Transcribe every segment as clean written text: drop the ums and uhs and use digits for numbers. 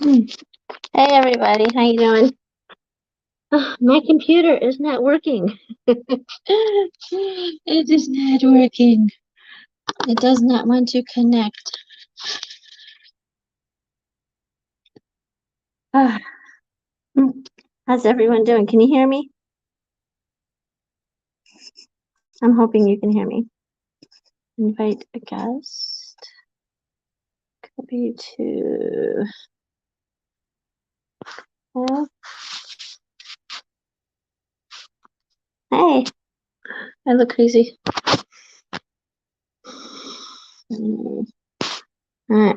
Hey everybody, how you doing? My computer is not working. It is not working. It does not want to connect. Ah, How's everyone doing? Can you hear me? I'm hoping you can hear me. Invite a guest. Copy to. Oh, hey, I look crazy. All right.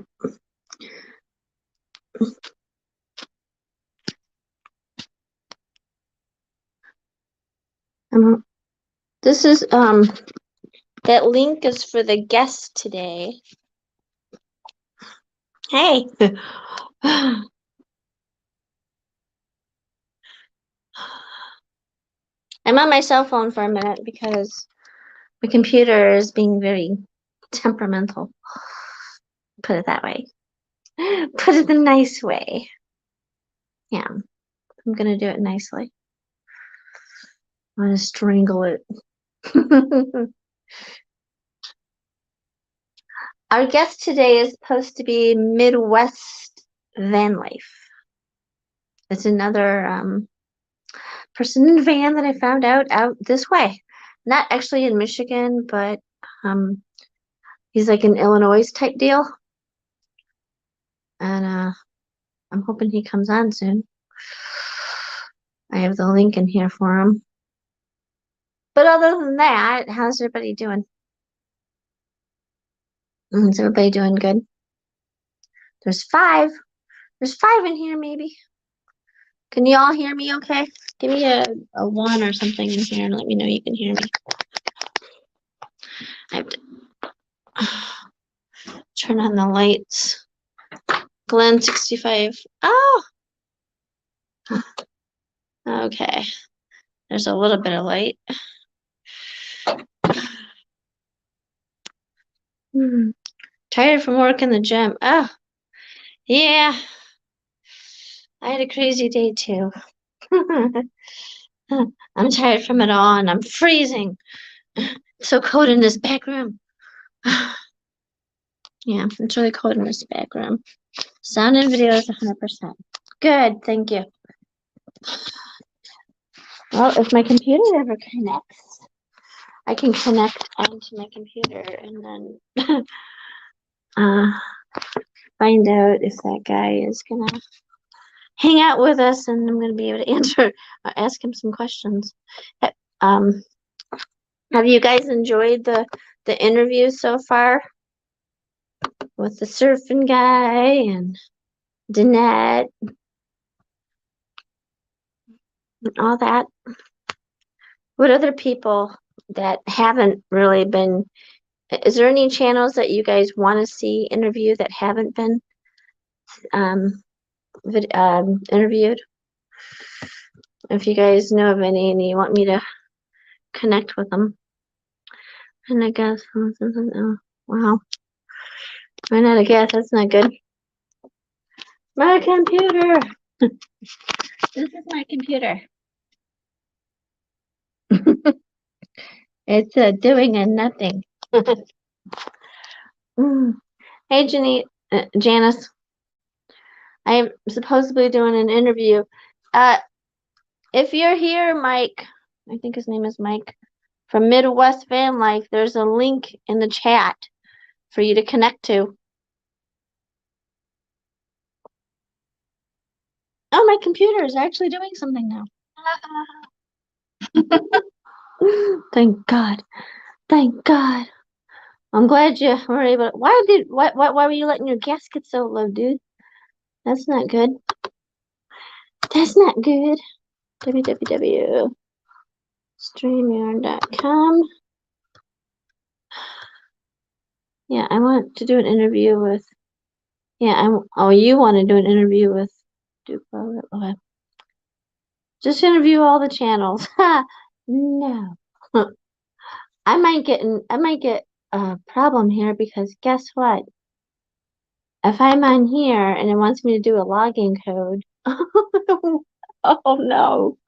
This is that link is for the guest today. Hey. I'm on my cell phone for a minute because my computer is being very temperamental. Put it that way. Put it the nice way. Yeah, I'm gonna do it nicely. I'm gonna strangle it. Our guest today is supposed to be Midwest Vanlife. It's another person in van that I found out this way. Not actually in Michigan, but he's like an Illinois type deal. And I'm hoping he comes on soon. I have the link in here for him. But other than that, how's everybody doing? Is everybody doing good? There's five. There's five in here, maybe. Can you all hear me okay? Give me a one or something in here and let me know you can hear me. I have to turn on the lights. Glenn 65. Oh! Okay. There's a little bit of light. Tired from work in the gym. Oh, yeah. I had a crazy day too. I'm tired from it all and I'm freezing. It's so cold in this back room. Yeah, it's really cold in this back room. Sound and video is 100%. Good, thank you. Well, if my computer ever connects, I can connect onto my computer and then find out if that guy is gonna hang out with us, and I'm gonna be able to answer, ask him some questions. Um, have you guys enjoyed the interview so far with the surfing guy and Danette and all that? What other people that haven't really been? Is there any channels that you guys want to see interview that haven't been interviewed? If you guys know of any and you want me to connect with them. And I guess, oh, wow. I'm not a guess, that's not good. My computer. This is my computer. It's doing a nothing. Hey, Janice. I'm supposedly doing an interview. If you're here, Mike, I think his name is Mike, from Midwest Van Life, there's a link in the chat for you to connect to. Oh, my computer is actually doing something now. Thank God. Thank God. I'm glad you were able to. Why were you letting your gas get so low, dude? That's not good. That's not good. www.streamyard.com. Yeah, I want to do an interview with. Yeah, oh, you want to do an interview with Duplo? Okay. Just interview all the channels. No. I might get a problem here because guess what? if I'm on here and it wants me to do a login code, oh no,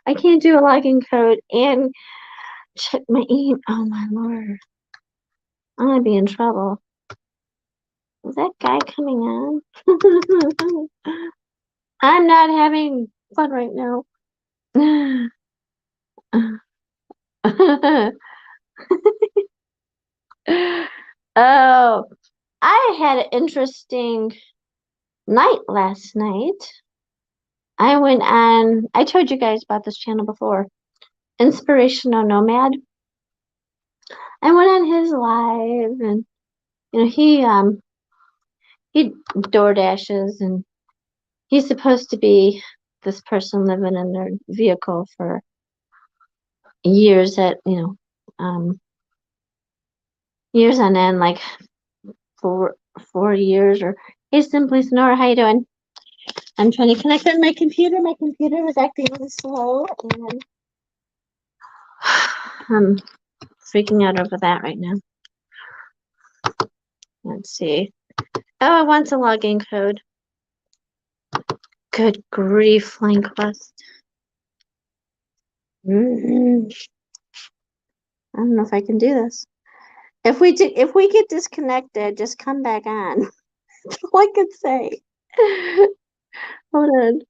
I can't do a login code and check my email. Oh my lord, I'm gonna be in trouble. Is that guy coming on? I'm not having fun right now. Oh, I had an interesting night last night. I went on, I told you guys about this channel before, Inspirational Nomad. I went on his live and he door dashes and he's supposed to be this person living in their vehicle for years years on end, like four years or hey Simply Sonora, how you doing? I'm trying to connect on my computer. My computer was acting really slow and I'm freaking out over that right now. Let's see. Oh, it wants a login code. Good grief, Flying Quest. I don't know if I can do this. If we get disconnected, just come back on. That's all I could say. Hold on.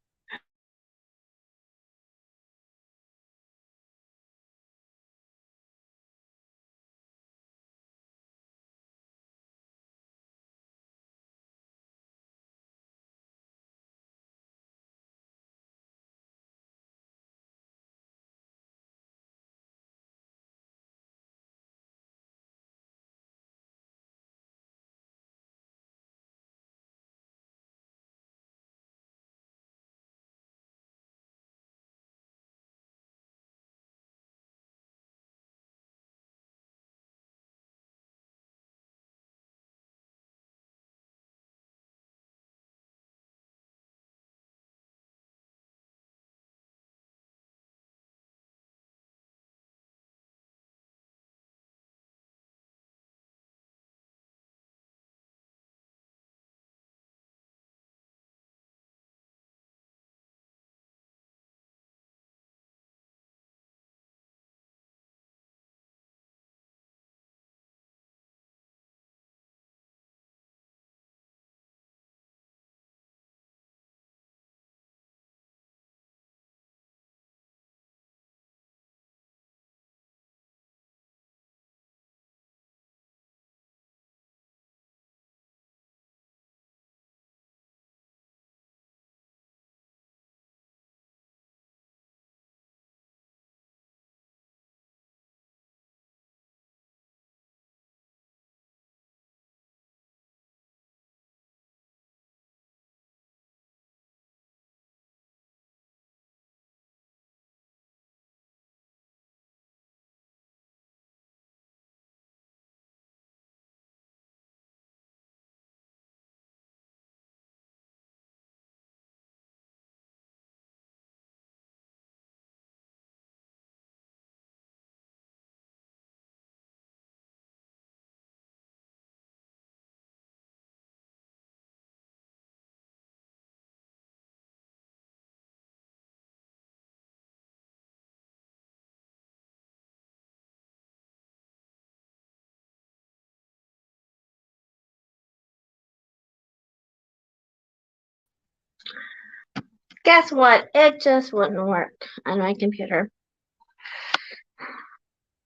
Guess what? It just wouldn't work on my computer.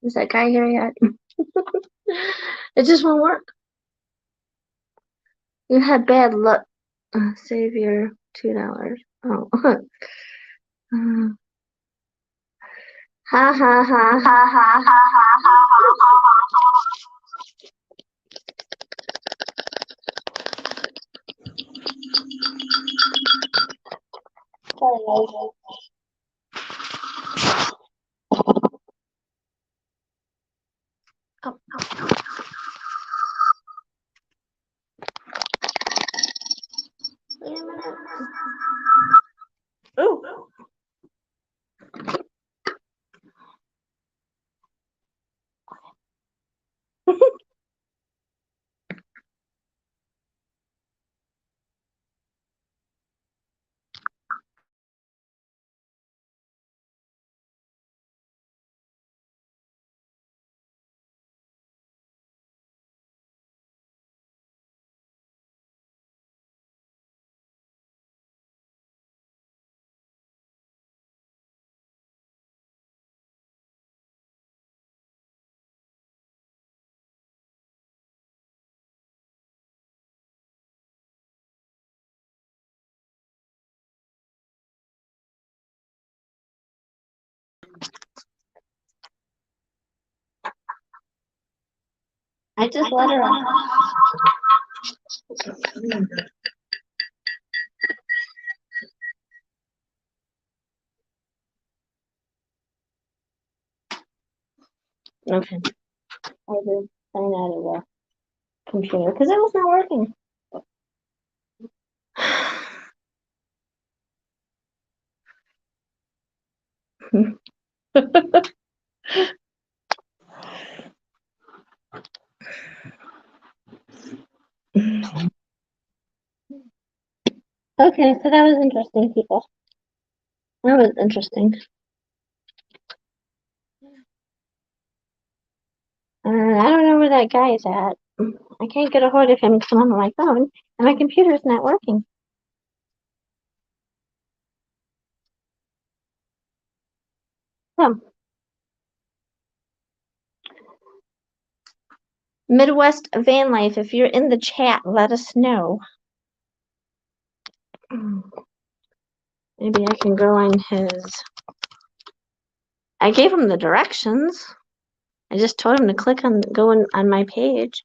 Is that guy here yet? It just won't work. You had bad luck. Save your $2. Oh. Ha ha ha ha ha ha. Oh, oh. Wait a minute. Ooh. I just let her on. Okay. I did sign out of the computer because it was not working. Okay, so that was interesting, people. That was interesting. I don't know where that guy is at. I can't get a hold of him because I'm on my phone and my computer's not working. So, Midwest Van Life, if you're in the chat, let us know. Maybe I can go on his. I gave him the directions. I just told him to click on go on my page.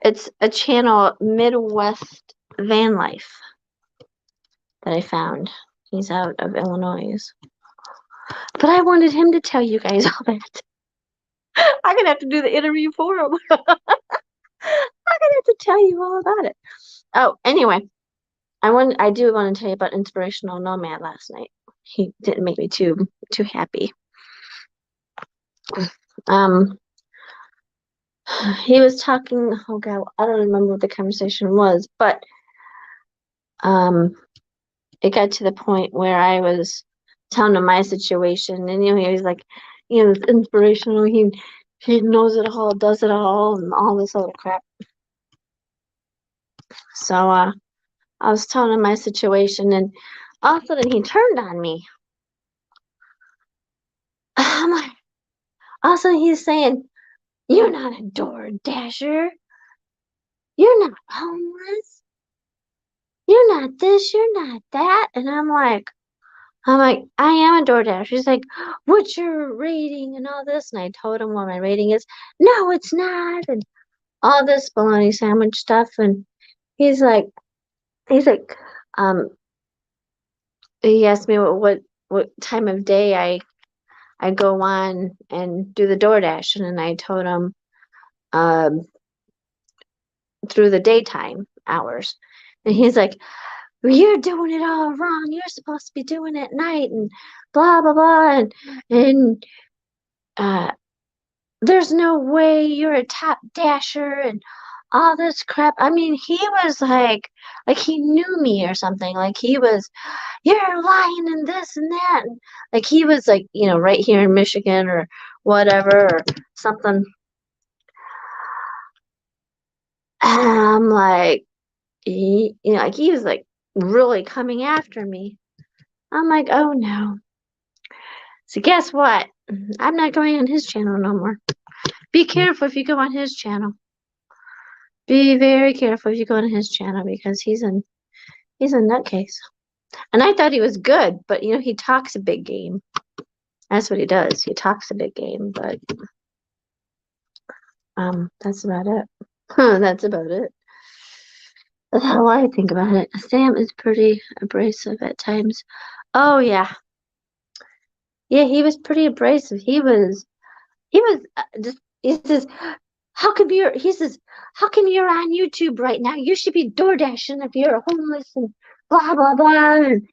It's a channel, Midwest Van Life, that I found. He's out of Illinois. But I wanted him to tell you guys all that. I'm gonna have to do the interview for him. I'm gonna have to tell you all about it. Oh, anyway, I do want to tell you about Inspirational Nomad last night. He didn't make me too happy. He was talking. Oh God, I don't remember what the conversation was, but it got to the point where I was telling him my situation, and he was like, it's inspirational. He knows it all, does it all, and all this other crap. So I was telling him my situation, and all of a sudden he turned on me. I'm like, all of a sudden he's saying, "You're not a door dasher. You're not homeless. You're not this. You're not that." And I'm like, I am a DoorDash. He's like, "What's your rating and all this?" And I told him what my rating is. "No, it's not." And all this bologna sandwich stuff. And he's like, um, he asked me what time of day I go on and do the DoorDash. And then I told him, um, through the daytime hours. And he's like, "Well, you're doing it all wrong. You're supposed to be doing it at night and blah blah blah and uh there's no way you're a top dasher and all this crap." I mean, he was like he knew me or something. Like he was, "You're lying and this and that." And like he was like, right here in Michigan or whatever or something. And I'm like, like he was like really coming after me. I'm like, oh no. So guess what? I'm not going on his channel no more. Be careful if you go on his channel. Be very careful if you go on his channel because he's a nutcase. And I thought he was good, but he talks a big game. That's what he does. He talks a big game, but that's about it. That's about it. That's how I think about it. Sam is pretty abrasive at times. Oh yeah. Yeah, he was pretty abrasive. He was just he says, he says, "How come you're on YouTube right now? You should be door dashing if you're homeless and blah blah blah. And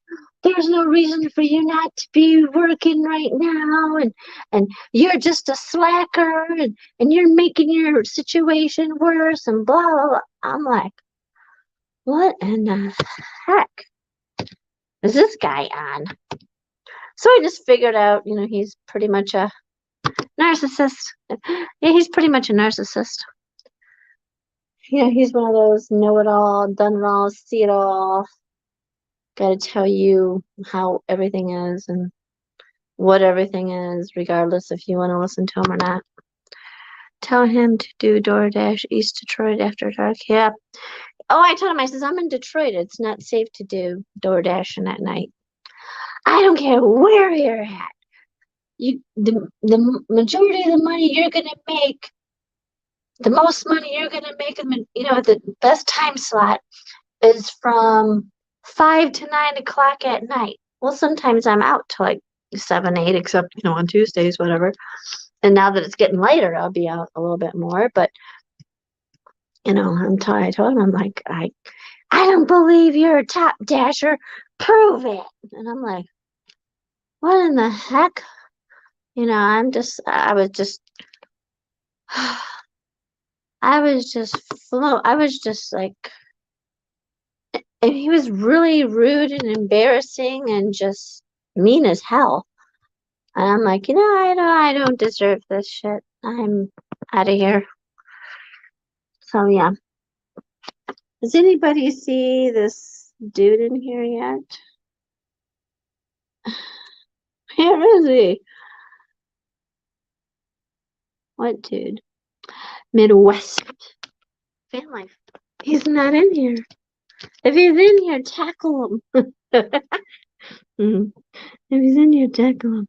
there's no reason for you not to be working right now, and you're just a slacker, and you're making your situation worse and blah blah blah." I'm like, what in the heck is this guy on? So I just figured out, he's pretty much a narcissist. Yeah, he's pretty much a narcissist. Yeah, he's one of those know-it-all, done-it-all, see-it-all. Gotta tell you how everything is and what everything is, regardless if you want to listen to him or not. Tell him to do DoorDash East Detroit after dark. Yeah, Oh, I told him, I says, I'm in Detroit. It's not safe to do door dashing at night. I don't care where you're at. The majority of the money you're gonna make, the most money you're gonna make, the best time slot is from 5 to 9 o'clock at night. Well, sometimes I'm out till like 7, 8, except on Tuesdays, whatever. And now that it's getting later, I'll be out a little bit more. But I told him, I'm like, I don't believe you're a top dasher. Prove it. And I'm like, what in the heck? I was just, I was just I was just like, and he was really rude and embarrassing and just mean as hell. And I'm like, I don't deserve this shit. I'm out of here. So yeah. Does anybody see this dude in here yet? Where is he? What dude? Midwest. Vanlife. He's not in here. If he's in here, tackle him. If he's in here, tackle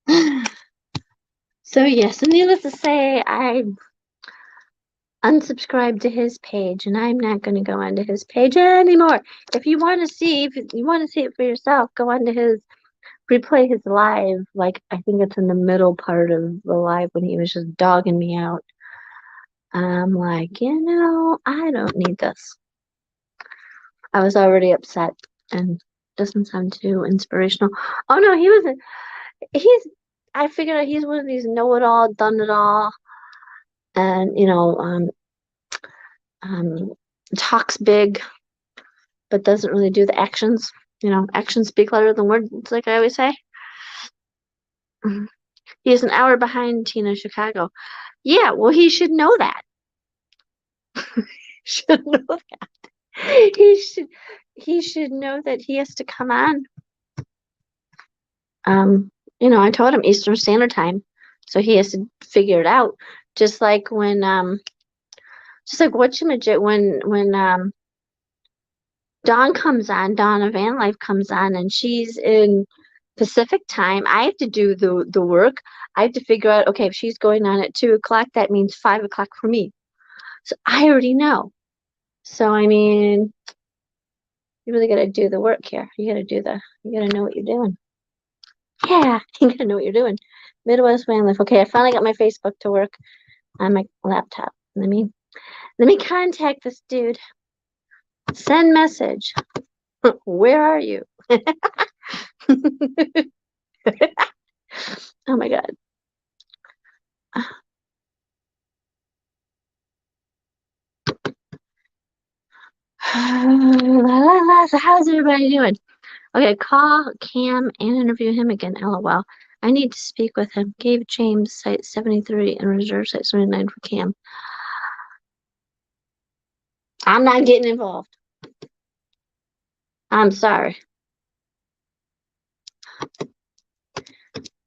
him. So yes, and needless to say, I unsubscribed to his page, and I'm not going to go onto his page anymore. If you want to see, it for yourself, go onto his, replay his live. Like I think it's in the middle part of the live when he was just dogging me out. I'm like, I don't need this. I was already upset, and doesn't sound too inspirational. Oh no, I figured out he's one of these know-it-all, done-it-all, and talks big, but doesn't really do the actions. Actions speak louder than words, like I always say. He's an hour behind Tina Chicago. Yeah, well, he should know that. Should know that. He should know that he has to come on. I told him Eastern Standard Time, so he has to figure it out. Just like when whatchamajit when Dawn comes on, Dawn of Vanlife comes on, and she's in Pacific time. I have to do the work. I have to figure out, okay, if she's going on at 2 o'clock, that means 5 o'clock for me. So I already know. So I mean, you really got to do the work here. You got to know what you're doing. Yeah, you got to know what you're doing. Midwest Vanlife. Okay, I finally got my Facebook to work on my laptop. Let me contact this dude. Send message. Where are you? Oh my God. So how's everybody doing? Okay, call Cam and interview him again. LOL. I need to speak with him. Gave James site 73 and reserve site 79 for Cam. I'm not getting involved. I'm sorry.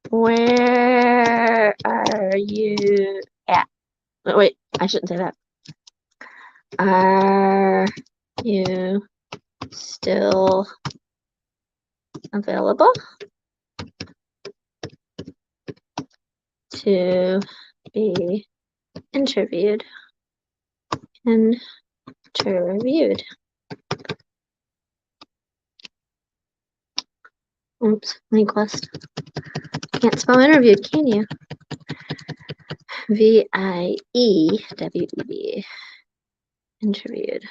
Where are you at? Oh, wait, I shouldn't say that. Are you still available to be interviewed? Interviewed. Oops, link list. Can't spell interviewed, can you? VIEWED. Interviewed.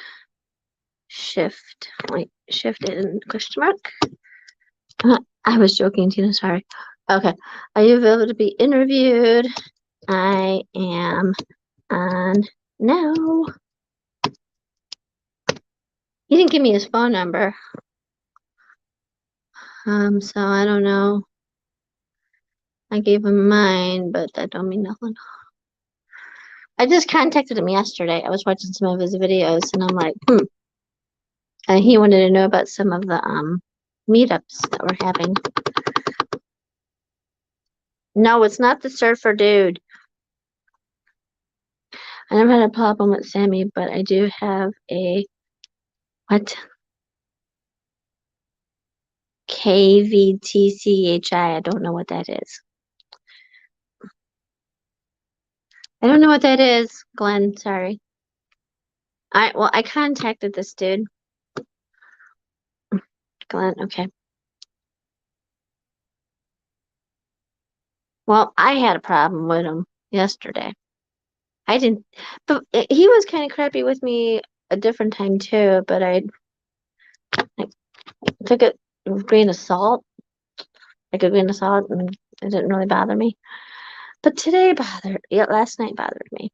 Shift. Wait, shift and question mark. I was joking, Tina. Sorry. Okay. Are you available to be interviewed? I am on now. He didn't give me his phone number. So I don't know. I gave him mine, but that don't mean nothing. I just contacted him yesterday. I was watching some of his videos, and I'm like, And he wanted to know about some of the meetups that we're having. No, it's not the surfer dude. I never had a problem with Sammy, but I do have a what? KVTCHI. I don't know what that is. I don't know what that is, Glenn. Sorry. I contacted this dude. Glenn, okay. Well, I had a problem with him yesterday. I didn't, but he was kind of crappy with me a different time too, but I took it with a grain of salt, like a grain of salt, and it didn't really bother me. But yeah, last night bothered me.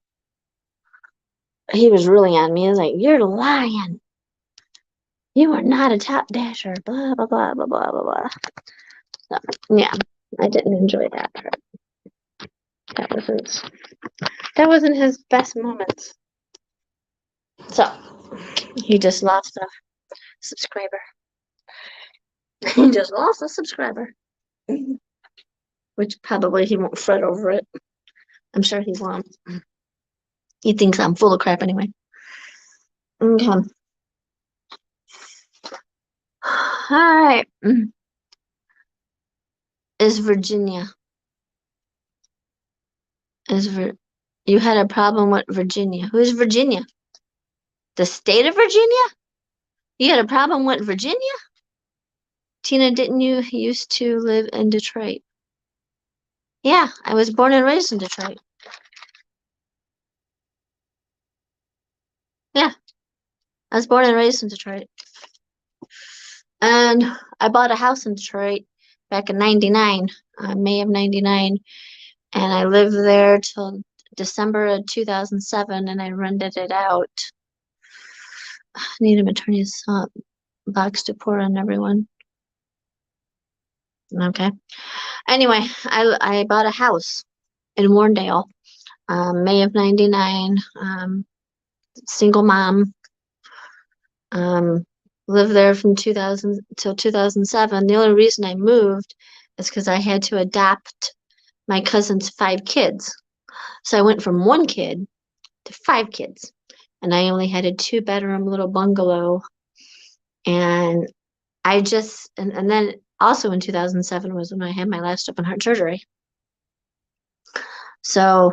He was really on me. He was like, "You're lying. You are not a top dasher." Blah blah blah blah blah blah blah. So, yeah, I didn't enjoy that part. That wasn't that wasn't his best moments. So he just lost a subscriber. He just lost a subscriber, which probably he won't fret over it. I'm sure he won't. He thinks I'm full of crap anyway. Okay. Hi. Is Virginia? Is Vir- you had a problem with Virginia? Who's Virginia? The state of Virginia? You had a problem with Virginia? Tina, didn't you used to live in Detroit? Yeah, I was born and raised in Detroit. Yeah, I was born and raised in Detroit. And I bought a house in Detroit back in 99, May of 99. And I lived there till December of 2007, and I rented it out. I need an attorney's box to pour on everyone. Okay. Anyway, I bought a house in Warrendale, May of 99. Single mom. Um, lived there from 2000 till 2007. The only reason I moved is because I had to adopt my cousin's 5 kids. So I went from 1 kid to 5 kids. And I only had a 2 bedroom little bungalow. And and then also in 2007 was when I had my last open heart surgery. So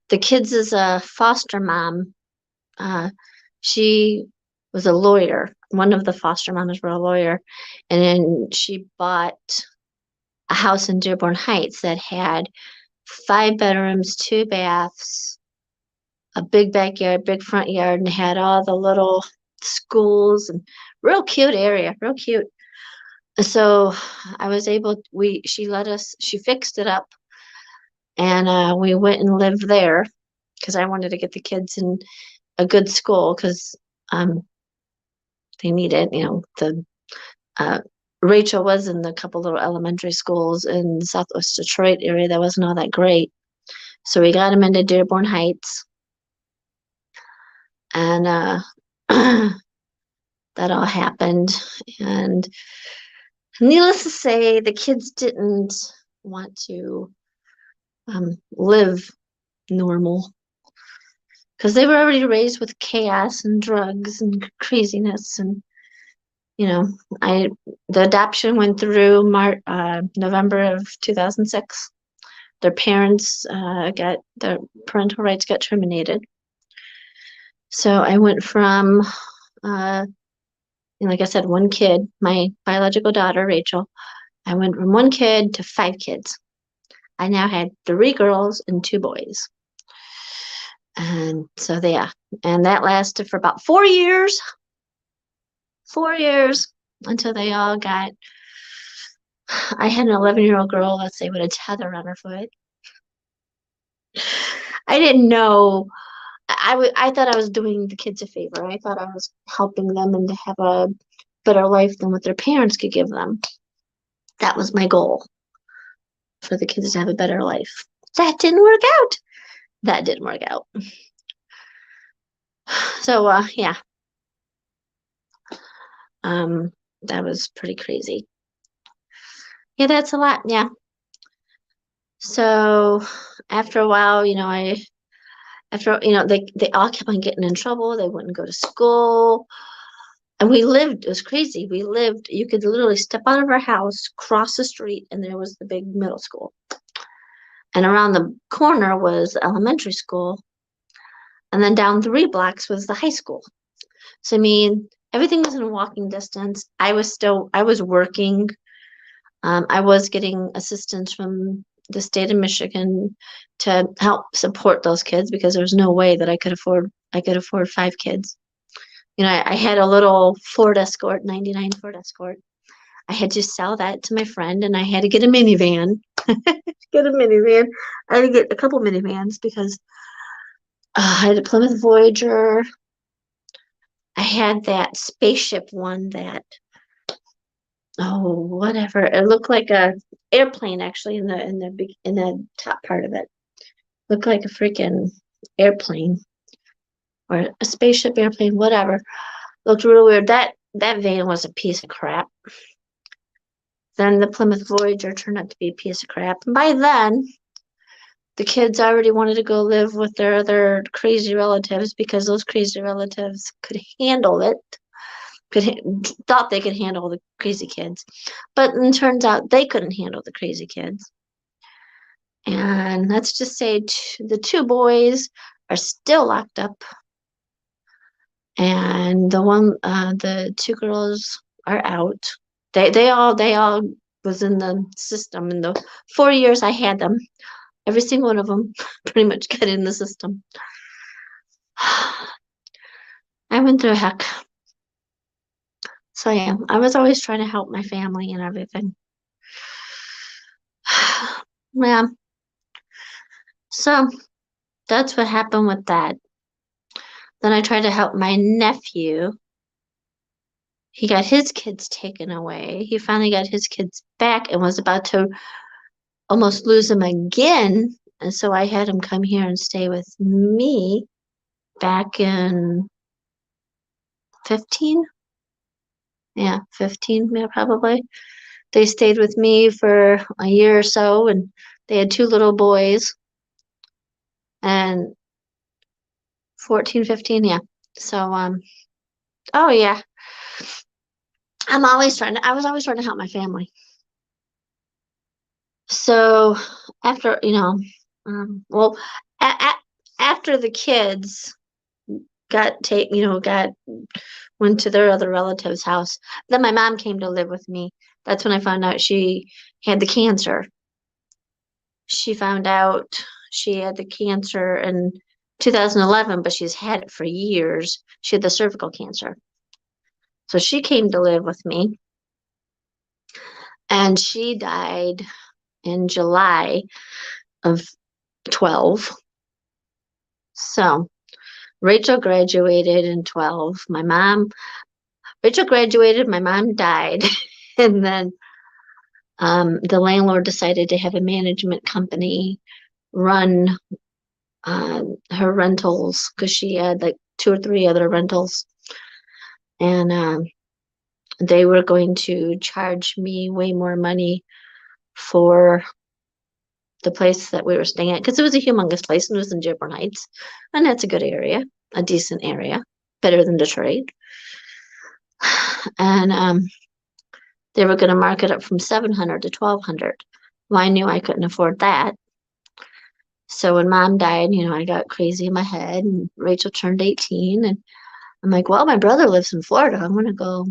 the kids is a foster mom. She was a lawyer. One of the foster moms were a lawyer. And then she bought a house in Dearborn Heights that had 5 bedrooms, 2 baths, a big backyard, big front yard, and had all the little schools and real cute area, real cute. So I was able, she fixed it up, and we went and lived there because I wanted to get the kids in a good school because they needed, the uh, Rachel was in a couple little elementary schools in Southwest Detroit area that wasn't all that great. So we got them into Dearborn Heights, and that all happened. And needless to say, the kids didn't want to live normal because they were already raised with chaos and drugs and craziness. And you know, I the adoption went through November of 2006. Their parents got their parental rights got terminated. So I went from, like I said, 1 kid, my biological daughter Rachel. I went from 1 kid to 5 kids. I now had 3 girls and 2 boys. And so yeah, and that lasted for about 4 years. 4 years until they all got. I had an 11-year-old girl, let's say, with a tether on her foot. I didn't know. I thought I was doing the kids a favor. I thought I was helping them and to have a better life than what their parents could give them. That was my goal, for the kids to have a better life. That didn't work out. That didn't work out. So yeah. That was pretty crazy. Yeah, that's a lot. Yeah. So after a while, After, they all kept on getting in trouble. They wouldn't go to school. And we lived, it was crazy. We lived, you could literally step out of our house, cross the street, and there was the big middle school. And around the corner was elementary school. And then down 3 blocks was the high school. So, I mean, everything was in walking distance. I was working. I was getting assistance from the state of Michigan to help support those kids because there was no way that I could afford 5 kids. I had a little Ford Escort, 99 Ford Escort. I had to sell that to my friend and I had to get a minivan. Get a minivan. I had to get a couple minivans because I had a Plymouth Voyager. I had that spaceship one that, oh, whatever. It looked like a airplane actually in the top part of it. Looked like a freaking airplane or a spaceship airplane, whatever. Looked real weird. That van was a piece of crap. Then the Plymouth Voyager turned out to be a piece of crap. And by then, the kids already wanted to go live with their other crazy relatives because those crazy relatives could handle it. Thought they could handle the crazy kids, but it turns out they couldn't handle the crazy kids. And let's just say the 2 boys are still locked up, and the 2 girls are out. They all was in the system in the 4 years I had them. Every single one of them pretty much got in the system. I went through heck. So yeah, I was always trying to help my family and everything. Yeah. So that's what happened with that. Then I tried to help my nephew. He got his kids taken away. He finally got his kids back and was about to almost lose them again. And so I had him come here and stay with me back in 15. Yeah, 15, yeah, probably. They stayed with me for a year or so, and they had 2 little boys. And 14, 15, yeah. So, oh yeah. I was always trying to help my family. So after, well, after the kids got went to their other relative's house, then my mom came to live with me. That's when I found out she had the cancer. She found out she had the cancer in 2011, but she's had it for years. She had the cervical cancer. So she came to live with me, and she died in July of 12. So Rachel graduated in 12. Rachel graduated, my mom died, and then the landlord decided to have a management company run her rentals because she had like 2 or 3 other rentals, and they were going to charge me way more money for the place that we were staying at because it was a humongous place and it was in Dearborn Heights, and that's a good area, a decent area, better than Detroit. And they were going to mark it up from 700 to 1,200. Well, I knew I couldn't afford that. So when mom died, I got crazy in my head, and Rachel turned 18, and I'm like, well, my brother lives in Florida. I'm going to go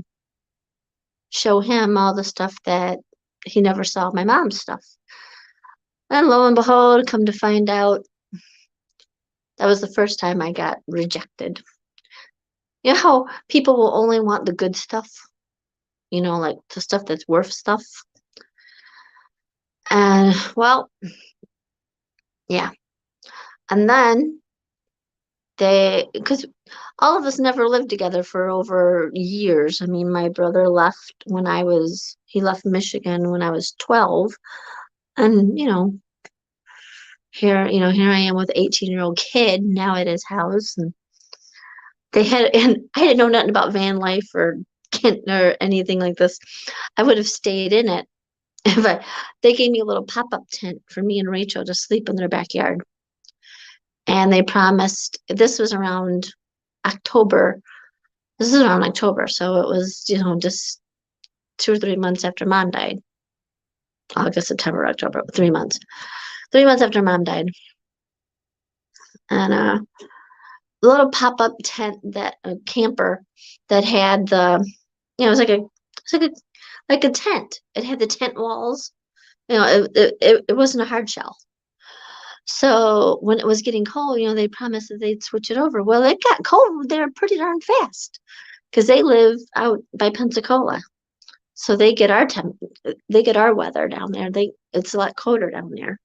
show him all the stuff that he never saw, my mom's stuff. And lo and behold, come to find out, that was the first time I got rejected. You know how people will only want the good stuff? Like the stuff that's worth stuff. And well, yeah. And then because all of us never lived together for over years. I mean, my brother he left Michigan when I was 12. And, here I am with an 18-year-old kid now at his house. And I didn't know nothing about van life or anything like this. I would have stayed in it. But they gave me a little pop-up tent for me and Rachel to sleep in their backyard. And they promised, this was around October. This is around October, so it was, just 2 or 3 months after mom died. August, September, October, 3 months. 3 months after mom died. And a little pop-up tent, that a camper that had it was like a tent. It had the tent walls. It wasn't a hard shell. So when it was getting cold, they promised that they'd switch it over. Well, it got cold there pretty darn fast because they live out by Pensacola. So they get our weather down there. It's a lot colder down there.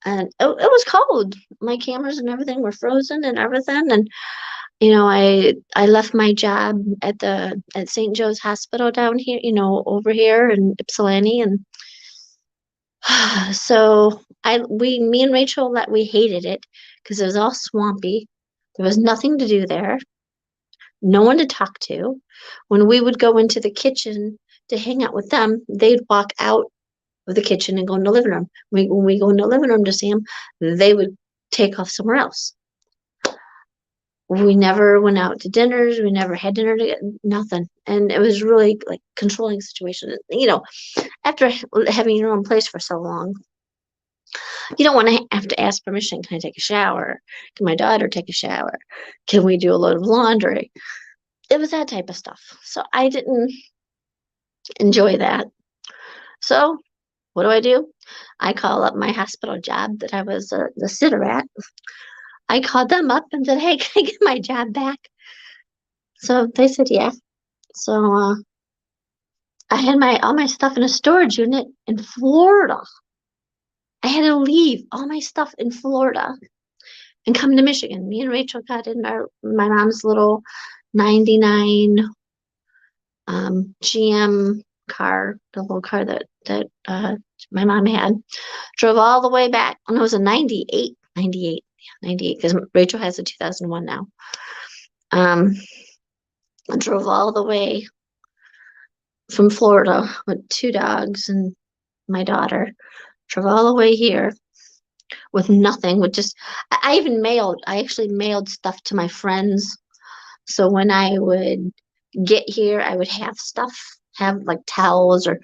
And it was cold. My cameras and everything were frozen and everything. And I left my job at St. Joe's Hospital down here, over here in Ypsilanti, and so me and Rachel, that we hated it because it was all swampy. There was nothing to do there, no one to talk to. When we would go into the kitchen to hang out with them, they'd walk out of the kitchen and go in the living room. When we go in the living room to see them, they would take off somewhere else. We never went out to dinners. We never had dinner together, nothing. And it was really like controlling situation. After having your own place for so long, you don't want to have to ask permission. Can I take a shower? Can my daughter take a shower? Can we do a load of laundry? It was that type of stuff. So I didn't enjoy that. So what do? I call up my hospital job that I was the sitter at. I called them up and said, hey, can I get my job back? So they said, yeah. So I had all my stuff in a storage unit in Florida. I had to leave all my stuff in Florida and come to Michigan. Me and Rachel got in my mom's little 99 GM car, the little car that my mom had. Drove all the way back. And it was a 98, because Rachel has a 2001 now. I drove all the way from Florida with 2 dogs and my daughter. Drove all the way here with nothing, I actually mailed stuff to my friends. So when I would get here, I would have like towels, or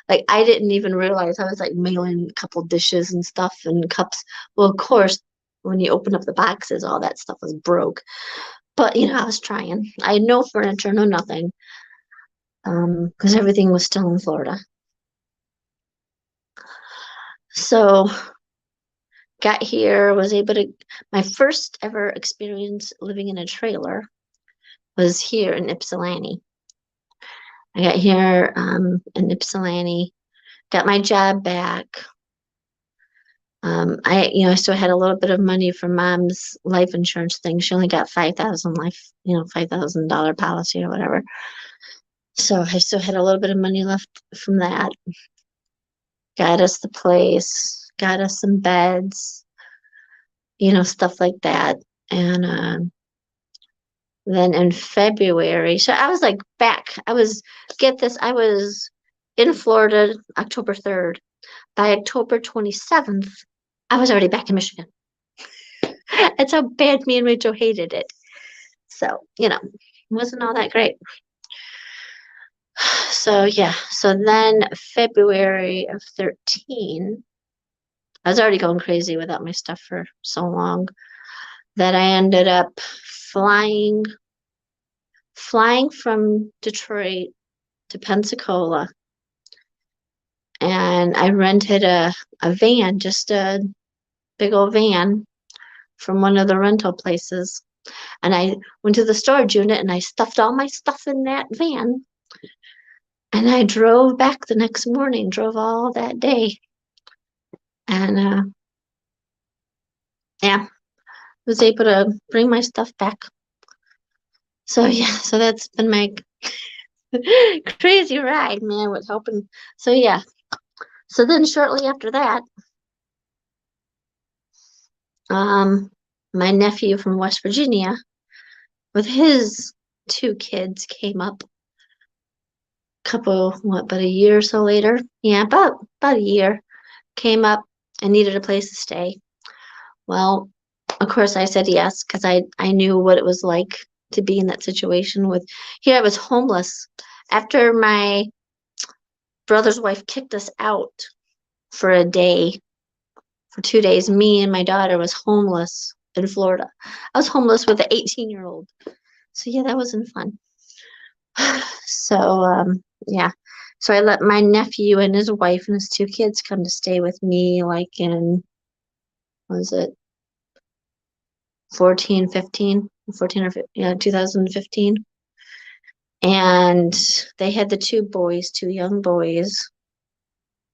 like I didn't even realize I was like mailing a couple dishes and stuff and cups. Well, of course, when you open up the boxes, all that stuff was broke. But I was trying. I had no furniture, no nothing, because everything was still in Florida. So got here, was able to. My first ever experience living in a trailer was here in Ypsilanti. I got here in Ypsilanti, got my job back. I still had a little bit of money from mom's life insurance thing. She only got 5,000 $5,000 policy or whatever. So I still had a little bit of money left from that. Got us the place, got us some beds, stuff like that. And then in February, so I was like back. I was in Florida October 3rd. By October 27th, I was already back in Michigan. That's how bad me and Rachel hated it. So, it wasn't all that great. So, yeah. So then February of 13, I was already going crazy without my stuff for so long that I ended up flying from Detroit to Pensacola. And I rented a van, just a big old van from one of the rental places. And I went to the storage unit and I stuffed all my stuff in that van. And I drove back the next morning, drove all that day. And yeah, was able to bring my stuff back. So yeah, so that's been my crazy ride, man, with helping. So yeah. So then shortly after that, my nephew from West Virginia with his 2 kids came up about a year or so later. Yeah, about a year, came up and needed a place to stay. Well, Of course, I said yes because I knew what it was like to be in that situation with. Here I was homeless after my brother's wife kicked us out for a day, for 2 days. Me and my daughter was homeless in Florida. I was homeless with an 18-year-old. So yeah, that wasn't fun. So yeah. So I let my nephew and his wife and his two kids come to stay with me like in, was it 14, 15, 14 or 15, yeah, 2015. And they had the two boys, two young boys,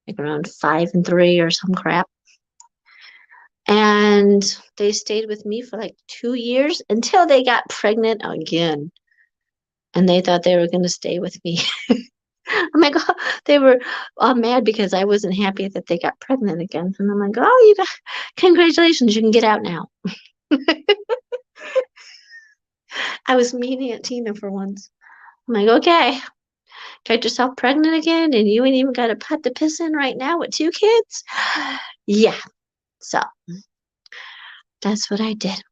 like around 5 and 3 or some crap. And they stayed with me for like 2 years until they got pregnant again. And they thought they were going to stay with me. Oh my God, they were all mad because I wasn't happy that they got pregnant again. And I'm like, oh, you got, congratulations, you can get out now. I was mean Aunt Tina for once. I'm like, okay, got yourself pregnant again and you ain't even got a pot to piss in right now with two kids? Yeah, so that's what I did.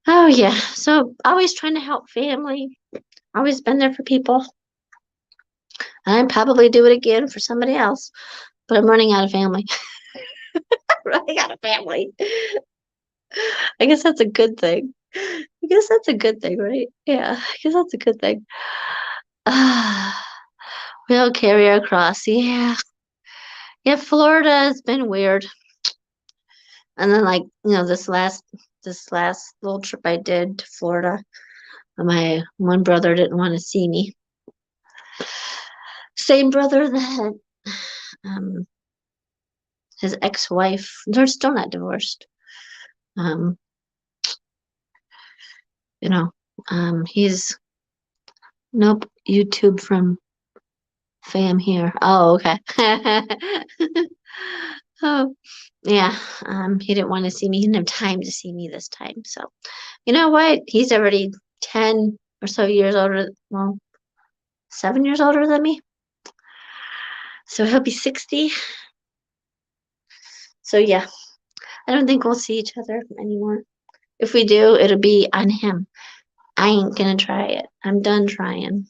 Oh, yeah, so always trying to help family, always been there for people. I'd probably do it again for somebody else, but I'm running out of family. Running out of family. I guess that's a good thing. I guess that's a good thing, right? Yeah, I guess that's a good thing. Ah, we'll carry her across. Yeah. Yeah, Florida has been weird. And then like, this last little trip I did to Florida, my one brother didn't want to see me. Same brother that um his ex-wife, they're still not divorced. Um, you know, he's nope, YouTube from fam here. Oh, okay. Oh, yeah. He didn't want to see me. He didn't have time to see me this time. So, you know what? He's already 10 or so years older, well, 7 years older than me. So he'll be 60. So, yeah, I don't think we'll see each other anymore. If we do, it'll be on him. I ain't gonna try it. I'm done trying.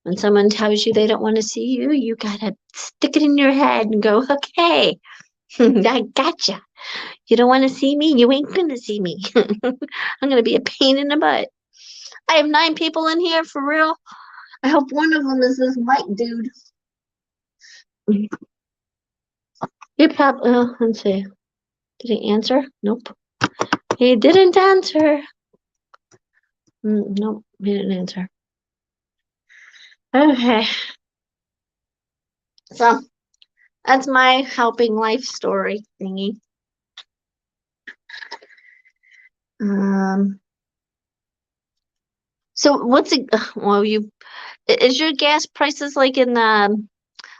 When someone tells you they don't want to see you, you gotta stick it in your head and go, okay, I gotcha. You don't want to see me? You ain't gonna see me. I'm gonna be a pain in the butt. I have 9 people in here for real. I hope one of them is this white dude. He probably, let's see. Did he answer? Nope. He didn't answer. Nope, he didn't answer. Okay. So that's my helping life story thingy. Um, so what's it? Well, is your gas prices like in the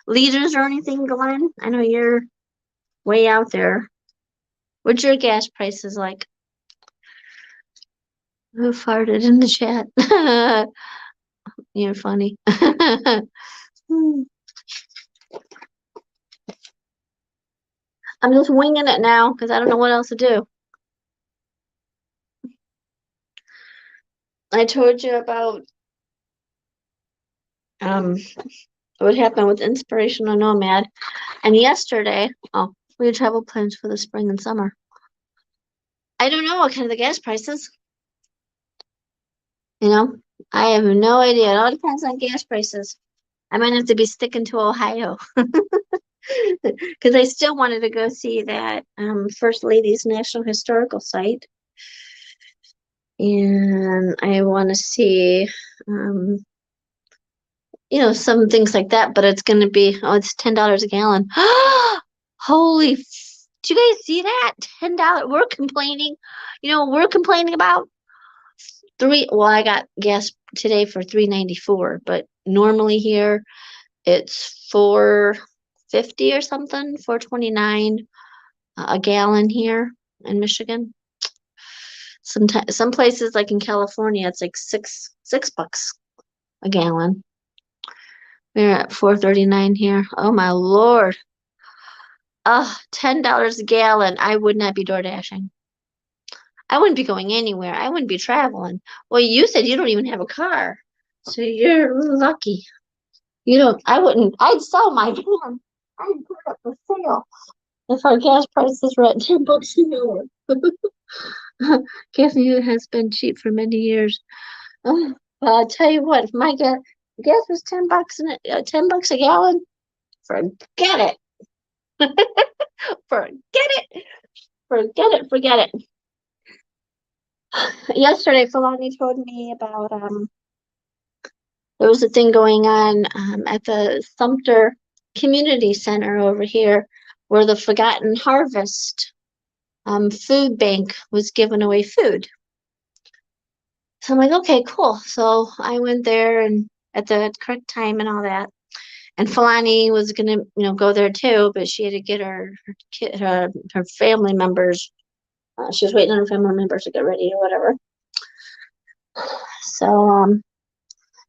liters or anything, Glenn? I know you're way out there. What's your gas prices like? Who farted in the chat? You're funny. I'm just winging it now because I don't know what else to do. I told you about um what happened with Inspirational Nomad, and yesterday, we had travel plans for the spring and summer. I don't know what kind of the gas prices. You know, I have no idea. It all depends on gas prices. I might have to be sticking to Ohio because I still wanted to go see that First Lady's National Historical Site, and I want to see some things like that. But it's going to be it's $10 a gallon. Holy! Do you guys see that? $10. We're complaining. We're complaining about three. Well, I got gas today for $3.94, but normally here it's $4.50 or something, $4.29 a gallon here in Michigan. Sometimes some places like in California, it's like $6 a gallon. We're at $4.39 here. Oh my Lord. $10 a gallon. I would not be door dashing. I wouldn't be going anywhere. I wouldn't be traveling. Well, you said you don't even have a car. So you're lucky. You don't, I wouldn't, I'd sell my van. I'd put it up for sale if our gas prices were at $10 an hour. Gas has been cheap for many years. Well, I'll tell you what, if my gas was $10 a gallon, forget it. Forget it. Forget it. Yesterday, Filani told me about there was a thing going on at the Sumter Community Center over here where the Forgotten Harvest food bank was giving away food. So I'm like, okay, cool. So I went there and at the correct time and all that. And Filani was gonna, go there too, but she had to get her family members. She was waiting on her family members to get ready or whatever. So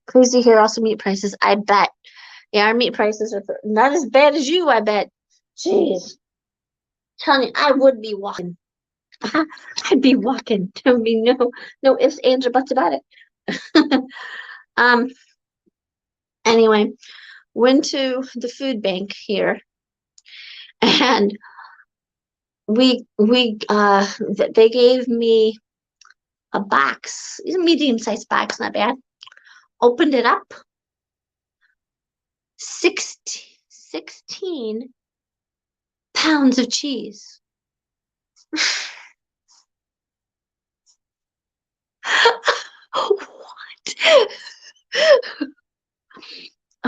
crazy here. Also, meat prices. I bet. Yeah, our meat prices are not as bad as you. I bet. Jeez, telling you, I would be walking. I'd be walking. There'd be no ifs, ands, or buts about it. um. Anyway, went to the food bank here, and they gave me a box, a medium-sized box, not bad. Opened it up. 16 pounds of cheese. What?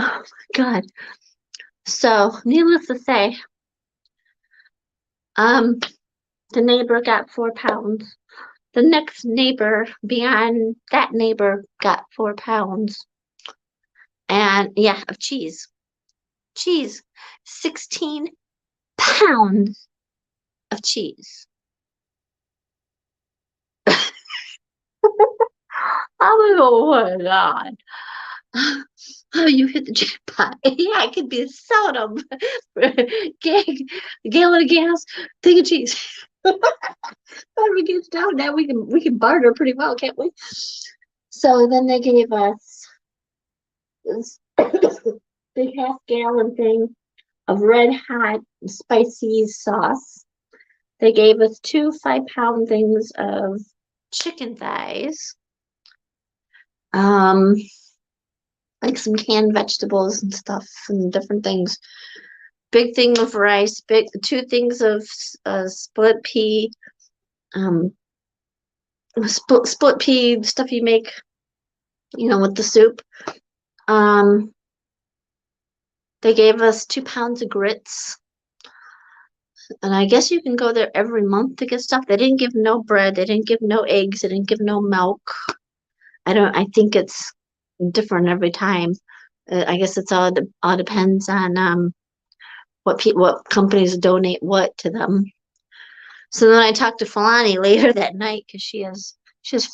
Oh my God. So, needless to say, the neighbor got 4 pounds. The next neighbor beyond that neighbor got 4 pounds. And yeah, of cheese. Cheese. 16 pounds of cheese. I'm like, oh my God. Oh, you hit the jackpot. Yeah, I could be selling them for a gallon of gas, thing of cheese. Whatever gets down now, we can barter pretty well, can't we? So then they gave us this big half-gallon thing of red hot spicy sauce. They gave us 2 5-pound things of chicken thighs. Like some canned vegetables and stuff and different things. Big thing of rice, 2 things of split pea, split pea stuff you make, with the soup. They gave us 2 pounds of grits. And I guess you can go there every month to get stuff. They didn't give no bread. They didn't give no eggs. They didn't give no milk. I think it's different every time. I guess it's all depends on what companies donate what to them. So then I talked to Filani later that night because she has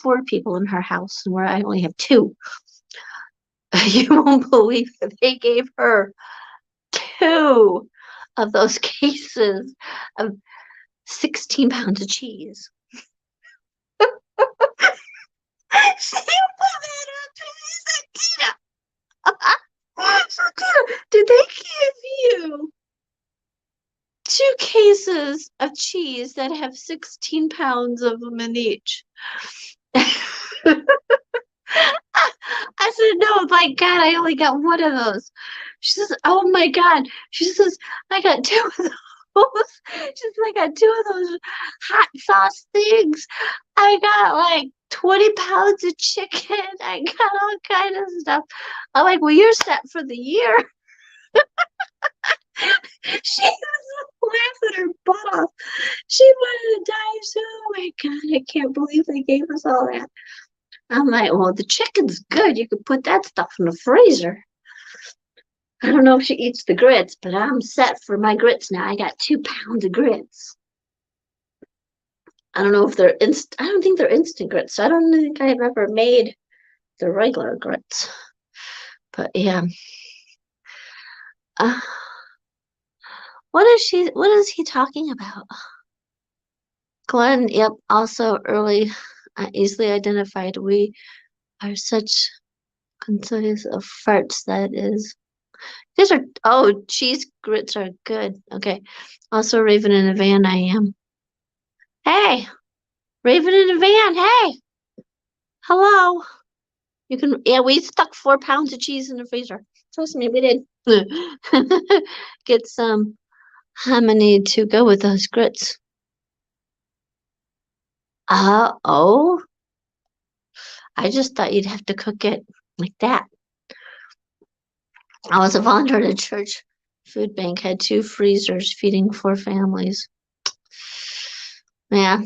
4 people in her house and where I only have 2. You won't believe it. They gave her 2 of those cases of 16 pounds of cheese. She put that up and she said, Tina, did they give you 2 cases of cheese that have 16 pounds of them in each? I said, no, my God, I only got 1 of those. She says, oh my God. She says, I got 2 of those. She says, I got 2 of those hot sauce things. I got like 20 pounds of chicken. I got all kind of stuff. I'm like, well, you're set for the year. She was laughing her butt off. She wanted to die. So, oh my God, I can't believe they gave us all that. I'm like, well, the chicken's good. You could put that stuff in the freezer. I don't know if she eats the grits, but I'm set for my grits now. I got 2 pounds of grits. I don't know if they're I don't think they're instant grits. So I don't think I've ever made the regular grits. But yeah. What is he talking about? Glenn, yep, also early, easily identified. We are such connoisseurs of farts, that is. These are, oh, cheese grits are good. Okay. Also, Raven in a van, I am. Hey, Raven in a van, hey, hello. You can, yeah, we stuck 4 pounds of cheese in the freezer. Trust me, we did. Get some hominy to go with those grits. Oh, I just thought you'd have to cook it like that. I was a volunteer at a church food bank, had 2 freezers feeding 4 families. Yeah.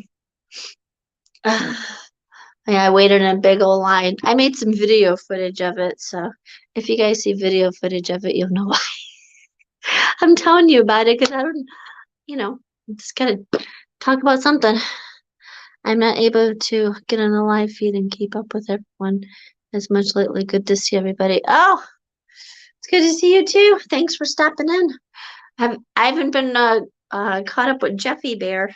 Yeah, I waited in a big old line. I made some video footage of it, so if you guys see video footage of it, you'll know why. I'm telling you about it because I don't, just gotta talk about something. I'm not able to get on a live feed and keep up with everyone as much lately. Good to see everybody. Oh, it's good to see you too. Thanks for stopping in. I haven't been caught up with Jeffy Bear.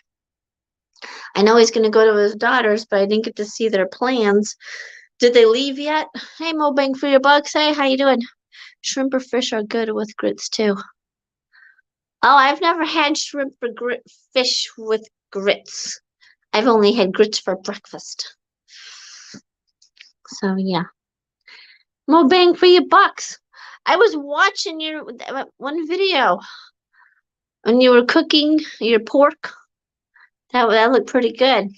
I know he's going to go to his daughter's, but I didn't get to see their plans. Did they leave yet? Hey, Mo Bang for your bucks. Hey, how you doing? Shrimp or fish are good with grits too. Oh, I've never had shrimp or fish with grits. I've only had grits for breakfast. So yeah, more bang for your bucks. I was watching your one video when you were cooking your pork. That looked pretty good.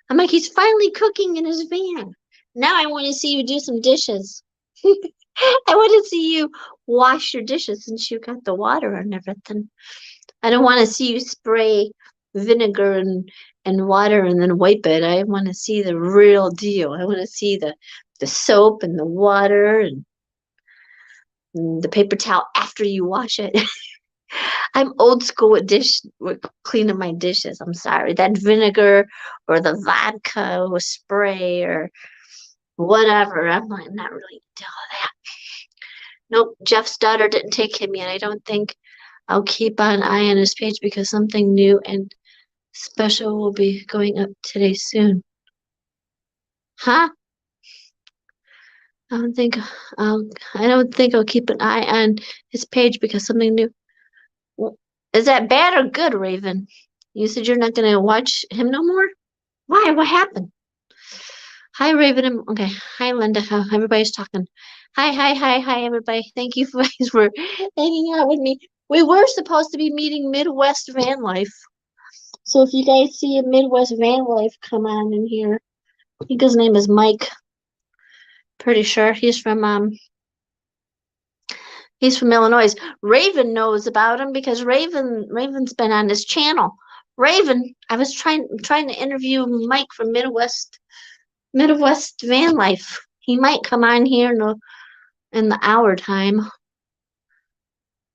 I'm like, he's finally cooking in his van. Now I want to see you do some dishes. I want to see you wash your dishes since you got the water and everything. I don't want to see you spray vinegar and water and then wipe it. I want to see the real deal. I want to see the soap and the water and the paper towel after you wash it. I'm old school with cleaning my dishes. I'm sorry. That vinegar or the vodka or spray or whatever. I'm like, not really into all that. Nope, Jeff's daughter didn't take him yet. I don't think I'll keep an eye on his page because something new and special will be going up today soon. Huh? I don't think I don't think I'll keep an eye on his page because something new. Is that bad or good, Raven? You said you're not gonna watch him no more? Why? What happened? Hi, Raven. Okay. Hi, Linda. Everybody's talking. Hi, everybody. Thank you guys for hanging out with me. We were supposed to be meeting Midwest Van Life. So if you guys see a Midwest Van Life, come on in here. I think his name is Mike. Pretty sure he's from Illinois. Raven knows about him because Raven's been on his channel. Raven, I was trying to interview Mike from Midwest Van Life. He might come on here in the hour time.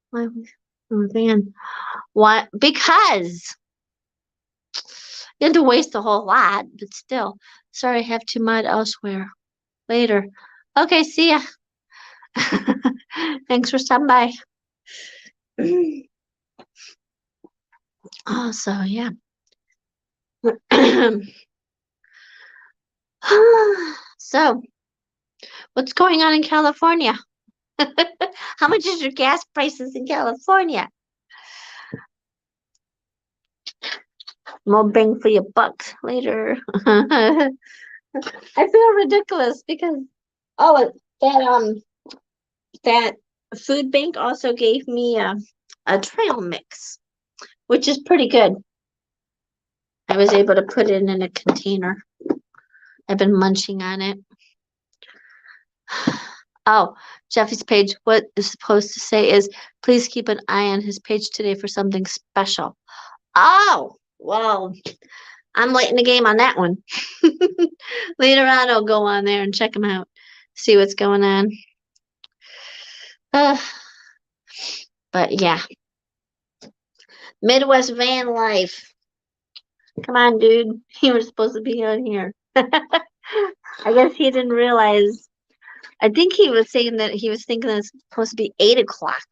Why? Oh man, what? Because you had to waste a whole lot, but still. Sorry, I have to mod elsewhere. Later. Okay, see ya. Thanks for stopping by. Oh, so yeah. So, what's going on in California? How much is your gas prices in California? More bang for your bucks later. I feel ridiculous because that food bank also gave me a trail mix, which is pretty good. I was able to put it in a container. I've been munching on it. Oh, Jeffy's page, what is supposed to say is, please keep an eye on his page today for something special. Oh, well, I'm late in the game on that one. Later on, I'll go on there and check him out, see what's going on. But yeah, Midwest Van Life. Come on, dude. You were supposed to be on here. I guess he didn't realize. I think he was saying that he was thinking it's supposed to be 8 o'clock.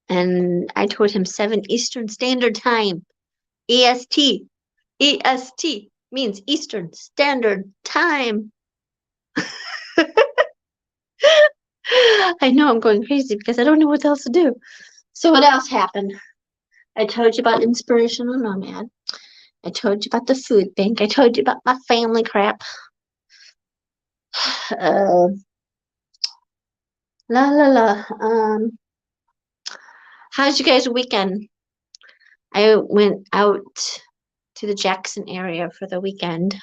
And I told him 7 Eastern Standard Time. EST. EST means Eastern Standard Time. I know I'm going crazy because I don't know what else to do. So what else happened? I told you about Inspirational Nomad. I told you about the food bank. I told you about my family crap. Uh, la la la. How's you guys' weekend? I went out to the Jackson area for the weekend.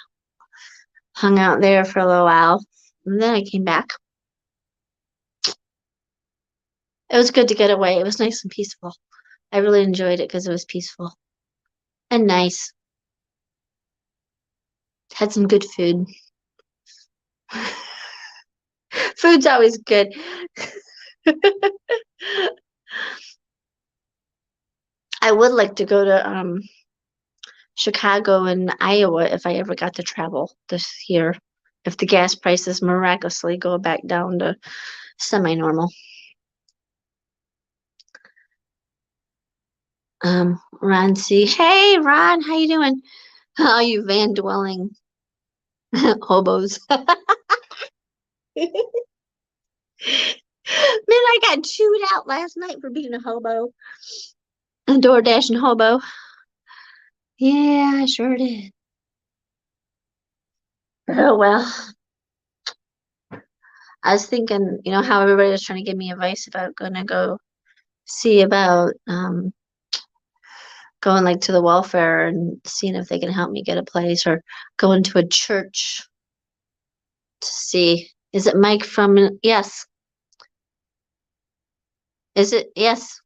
Hung out there for a little while. And then I came back. It was good to get away. It was nice and peaceful. I really enjoyed it because it was peaceful and nice. Had some good food. Food's always good. I would like to go to Chicago and Iowa if I ever got to travel this year. If the gas prices miraculously go back down to semi-normal. Ron C. Hey, Ron, how you doing? How you van dwelling hobos? Man, I got chewed out last night for being a hobo. A DoorDash and hobo. Yeah, I sure did. Oh well. I was thinking, how everybody was trying to give me advice about gonna go see about going like to the welfare and seeing if they can help me get a place or going to a church to see. Is it Mike from yes. Is it yes.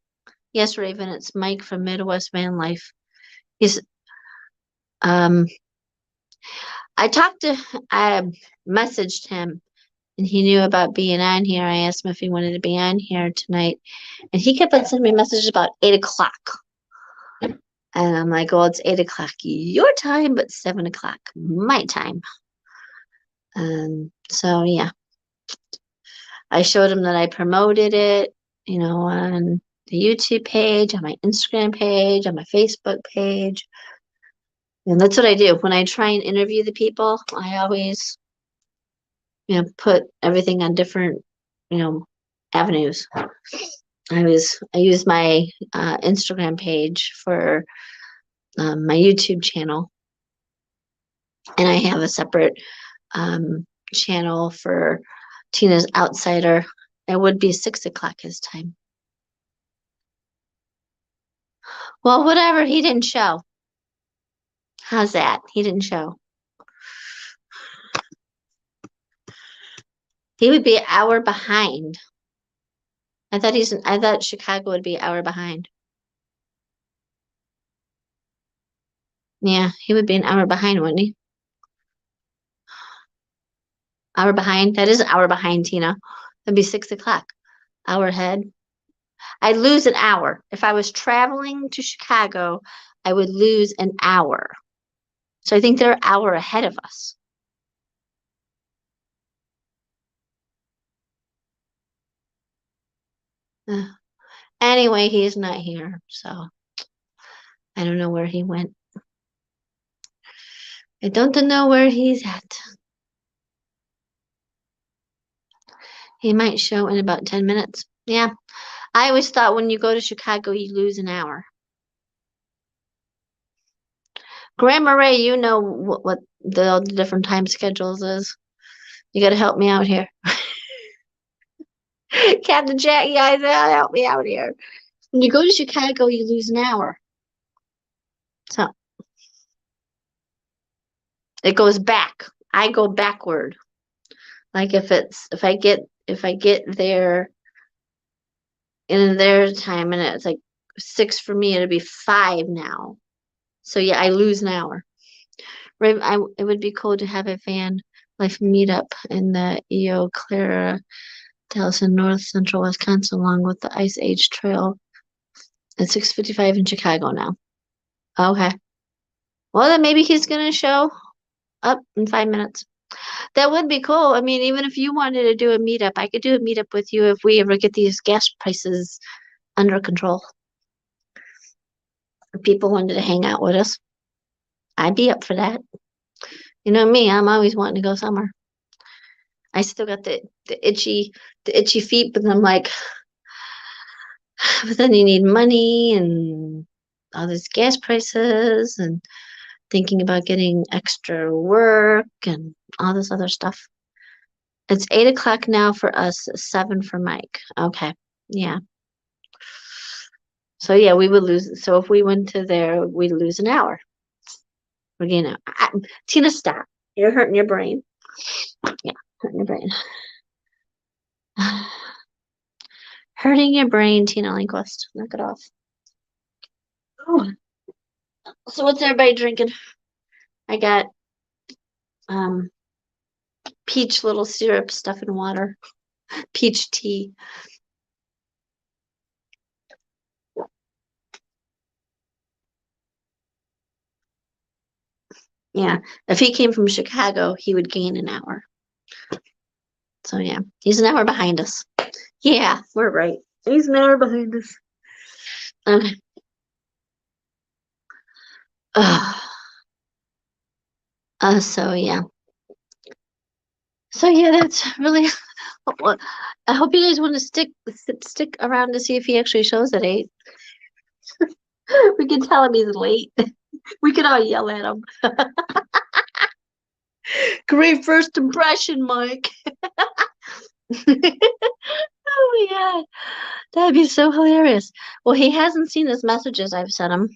Yes, Raven, it's Mike from Midwest Vanlife. He's um I messaged him and he knew about being on here. I asked him if he wanted to be on here tonight. And he kept on sending me messages about 8 o'clock. And I'm like, well, it's 8 o'clock your time, but 7 o'clock my time. So yeah. I showed him that I promoted it, on the YouTube page, on my Instagram page, on my Facebook page. And that's what I do. When I try and interview the people, I always, put everything on different, avenues. I use my Instagram page for my YouTube channel, and I have a separate channel for Tina's Outsider. It would be 6 o'clock his time. Well, whatever. He didn't show. How's that? He didn't show. He would be an hour behind. I thought Chicago would be an hour behind. Yeah, he would be an hour behind, wouldn't he? Hour behind. That is an hour behind, Tina. That'd be 6 o'clock. Hour ahead. I'd lose an hour. If I was traveling to Chicago, I would lose an hour. So I think they're an hour ahead of us. Anyway, he's not here, so I don't know where he went. I don't know where he's at. He might show in about 10 minutes. Yeah. I always thought when you go to Chicago, you lose an hour. Grandma Ray, you know what the different time schedules is. You got to help me out here. Captain Jack, you gotta help me out here. When you go to Chicago, you lose an hour. So it goes back. I go backward. Like if I get there in their time and it's like 6 for me, it'll be 5 now. So yeah, I lose an hour. It would be cool to have a van life meetup in the Eau Claire, Dallas in North Central Wisconsin, along with the Ice Age Trail at 6:55 in Chicago now. Okay. Well, then maybe he's gonna show up in 5 minutes. That would be cool. I mean, even if you wanted to do a meetup, I could do a meetup with you if we ever get these gas prices under control. If people wanted to hang out with us, I'd be up for that. You know me, I'm always wanting to go somewhere. I still got the itchy feet, but I'm like, but then you need money and all these gas prices and thinking about getting extra work and all this other stuff. It's 8 o'clock now for us, 7 for Mike. Okay. Yeah. So yeah, we would lose. So if we went to there, we'd lose an hour. We're gonna, Tina, stop. You're hurting your brain. Yeah, hurting your brain. Hurting your brain, Tina Lindquist. Knock it off. Oh. So what's everybody drinking? I got um peach little syrup stuff in water. Peach tea. Yeah. If he came from Chicago, he would gain an hour. So yeah, he's an hour behind us. Yeah, we're right. He's an hour behind us. Okay. So yeah. So yeah, that's really. I hope you guys want to stick around to see if he actually shows at 8. We can tell him he's late. We can all yell at him. Great first impression, Mike. Oh my god, that'd be so hilarious. Well, he hasn't seen his messages I've sent him.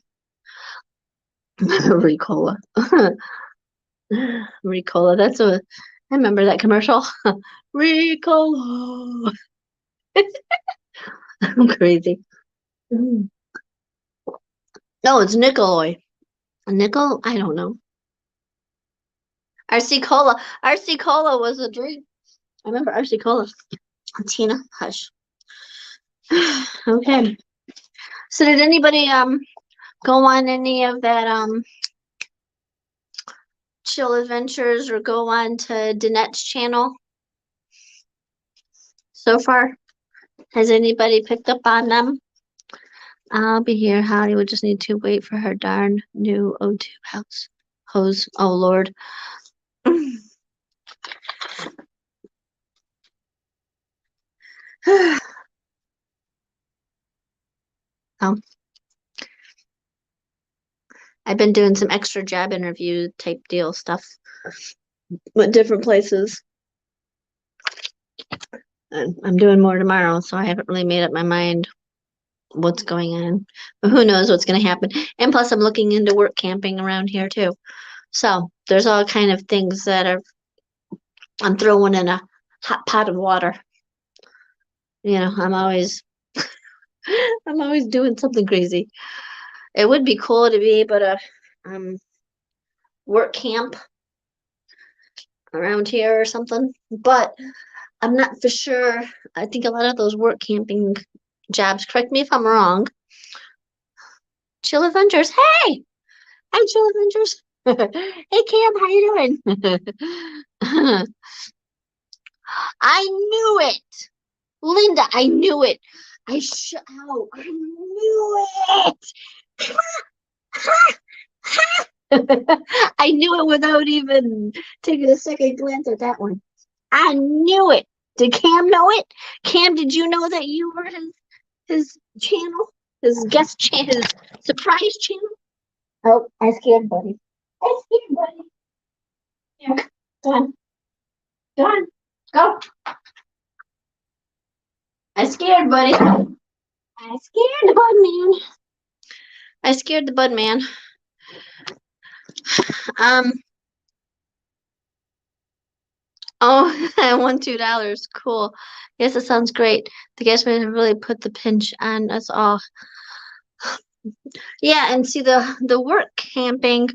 Ricola. Ricola. I remember that commercial. Ricola. I'm crazy. Mm. No, it's Nickeloid. Nickel? I don't know. RC Cola. RC Cola was a drink. I remember RC Cola. Tina, hush. Okay. So did anybody go on any of that chill adventures or go on to Danette's channel so far? Has anybody picked up on them? I'll be here. Holly would just need to wait for her darn new O2 house. Hose. Oh Lord. Oh, I've been doing some extra job interview type deal stuff with different places. And I'm doing more tomorrow, so I haven't really made up my mind what's going on. But who knows what's going to happen. And plus, I'm looking into work camping around here too. So there's all kind of things that I'm throwing in a hot pot of water. I'm always I'm always doing something crazy. It would be cool to be able to work camp around here or something, but I'm not for sure. I think a lot of those work camping jobs, correct me if I'm wrong. Chill Adventures. Hey! Hi, Chill Adventures. Hey, Cam, how you doing? I knew it. Linda, I knew it. I knew it. I knew it without even taking a second glance at that one. I knew it. Did Cam know it? Cam, did you know that you were his channel, his guest channel, his surprise channel? Oh, I scared Buddy. I scared Buddy. Yeah, go on, go on, go. I scared Buddy. I scared the Bud man. I scared the Bud man. Um. Oh, I won $2. Cool. Yes, that sounds great. The guys may have really put the pinch on us all. Yeah, and see the work camping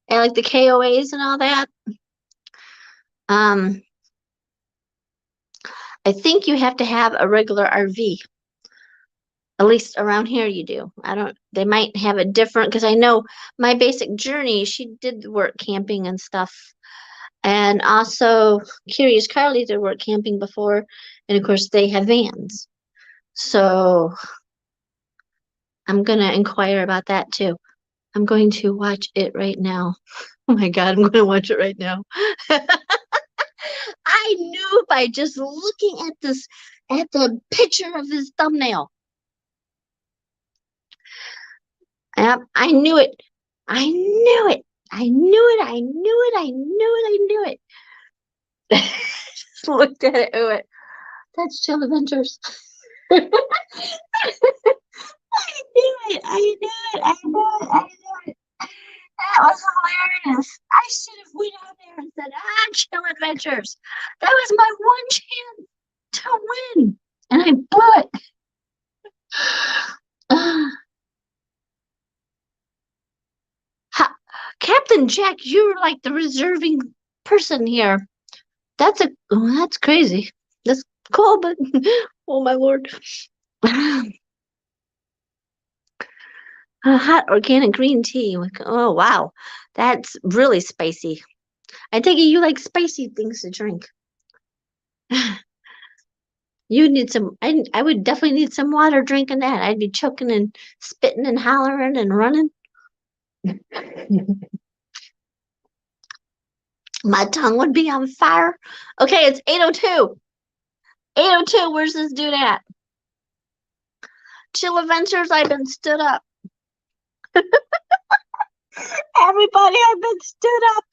and like the KOAs and all that. Um, I think you have to have a regular RV. At least around here you do. I don't, they might have a different, because I know my basic journey, she did work camping and stuff. And also Curious Carly did work camping before. And of course they have vans. So I'm gonna inquire about that too. I'm going to watch it right now. Oh my God, I'm gonna watch it right now. I knew by just looking at the picture of his thumbnail. Yep, I knew it. I knew it. I knew it. I knew it. I knew it. I knew it. Just looked at it and went, that's Chill Adventures. I knew it. I knew it. I knew it. I knew it. That was hilarious. I should have went out there and said, Chill Adventures. That was my one chance to win. And I blew it. Captain Jack, you're like the reserving person here. That's crazy. That's cool, but oh my lord. Hot organic green tea. Oh wow, that's really spicy. I take it you like spicy things to drink. You need some. I would definitely need some water drinking that. I'd be choking and spitting and hollering and running. My tongue would be on fire. Okay, it's 8:02. 8:02. Where's this dude at? Chill Adventures. I've been stood up. Everybody, I've been stood up.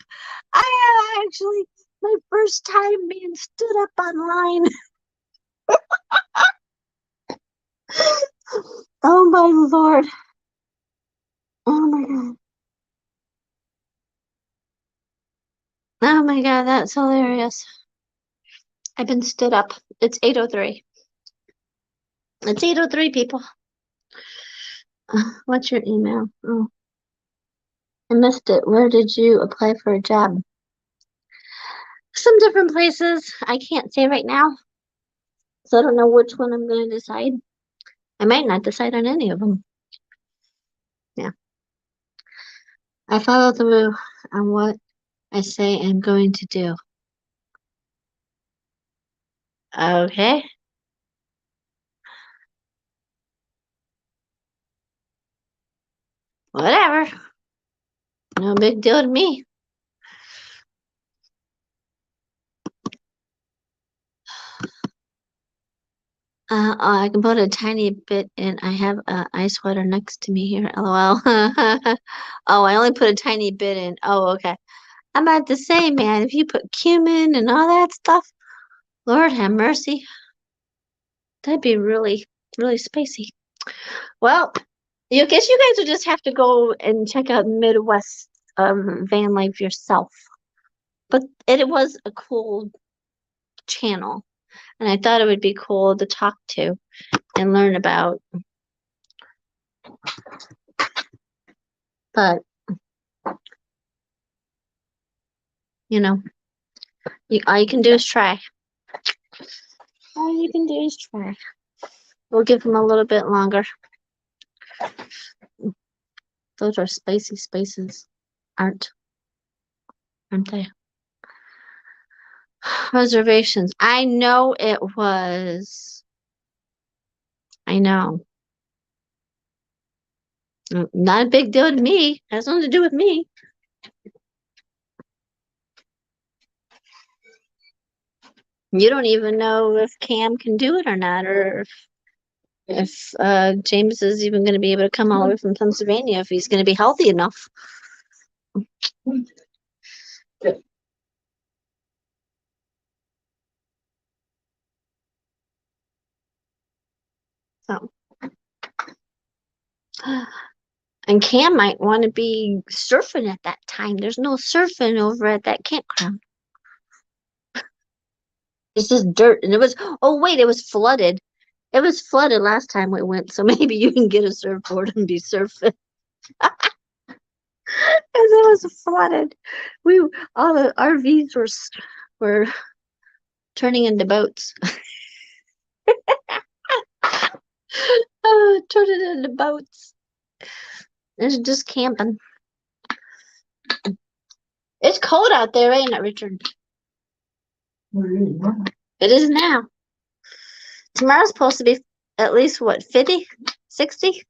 I have actually my first time being stood up online. Oh my lord. Oh my god. Oh my god, that's hilarious. I've been stood up. It's 8:03. It's 8:03, people. What's your email? Oh, I missed it. Where did you apply for a job? Some different places. I can't say right now. So I don't know which one I'm going to decide. I might not decide on any of them. Yeah. I follow through on what I say I'm going to do. Okay. Whatever. No big deal to me. I can put a tiny bit in. I have an ice water next to me here. LOL. Oh, I only put a tiny bit in. Oh, okay. I'm about to say, man, if you put cumin and all that stuff, Lord have mercy. That'd be really, really spicy. Well, you guess you guys would just have to go and check out Midwest Vanlife yourself. But it was a cool channel, and I thought it would be cool to talk to and learn about. But you know, all you can do is try. All you can do is try. We'll give them a little bit longer. Those are spicy spaces, aren't they? Reservations. I know it was. I know. Not a big deal to me. Has nothing to do with me. You don't even know if Cam can do it or not, or if James is even going to be able to come all the way from Pennsylvania, if he's going to be healthy enough. So, and Cam might want to be surfing at that time. There's no surfing over at that campground. It's just dirt, and it was. Oh wait, it was flooded. It was flooded last time we went, so maybe you can get a surfboard and be surfing. Because it was flooded. All the RVs were turning into boats. Turning into boats. It's just camping. It's cold out there, ain't it, Richard? It is now. Tomorrow's supposed to be at least, what, 50? 60?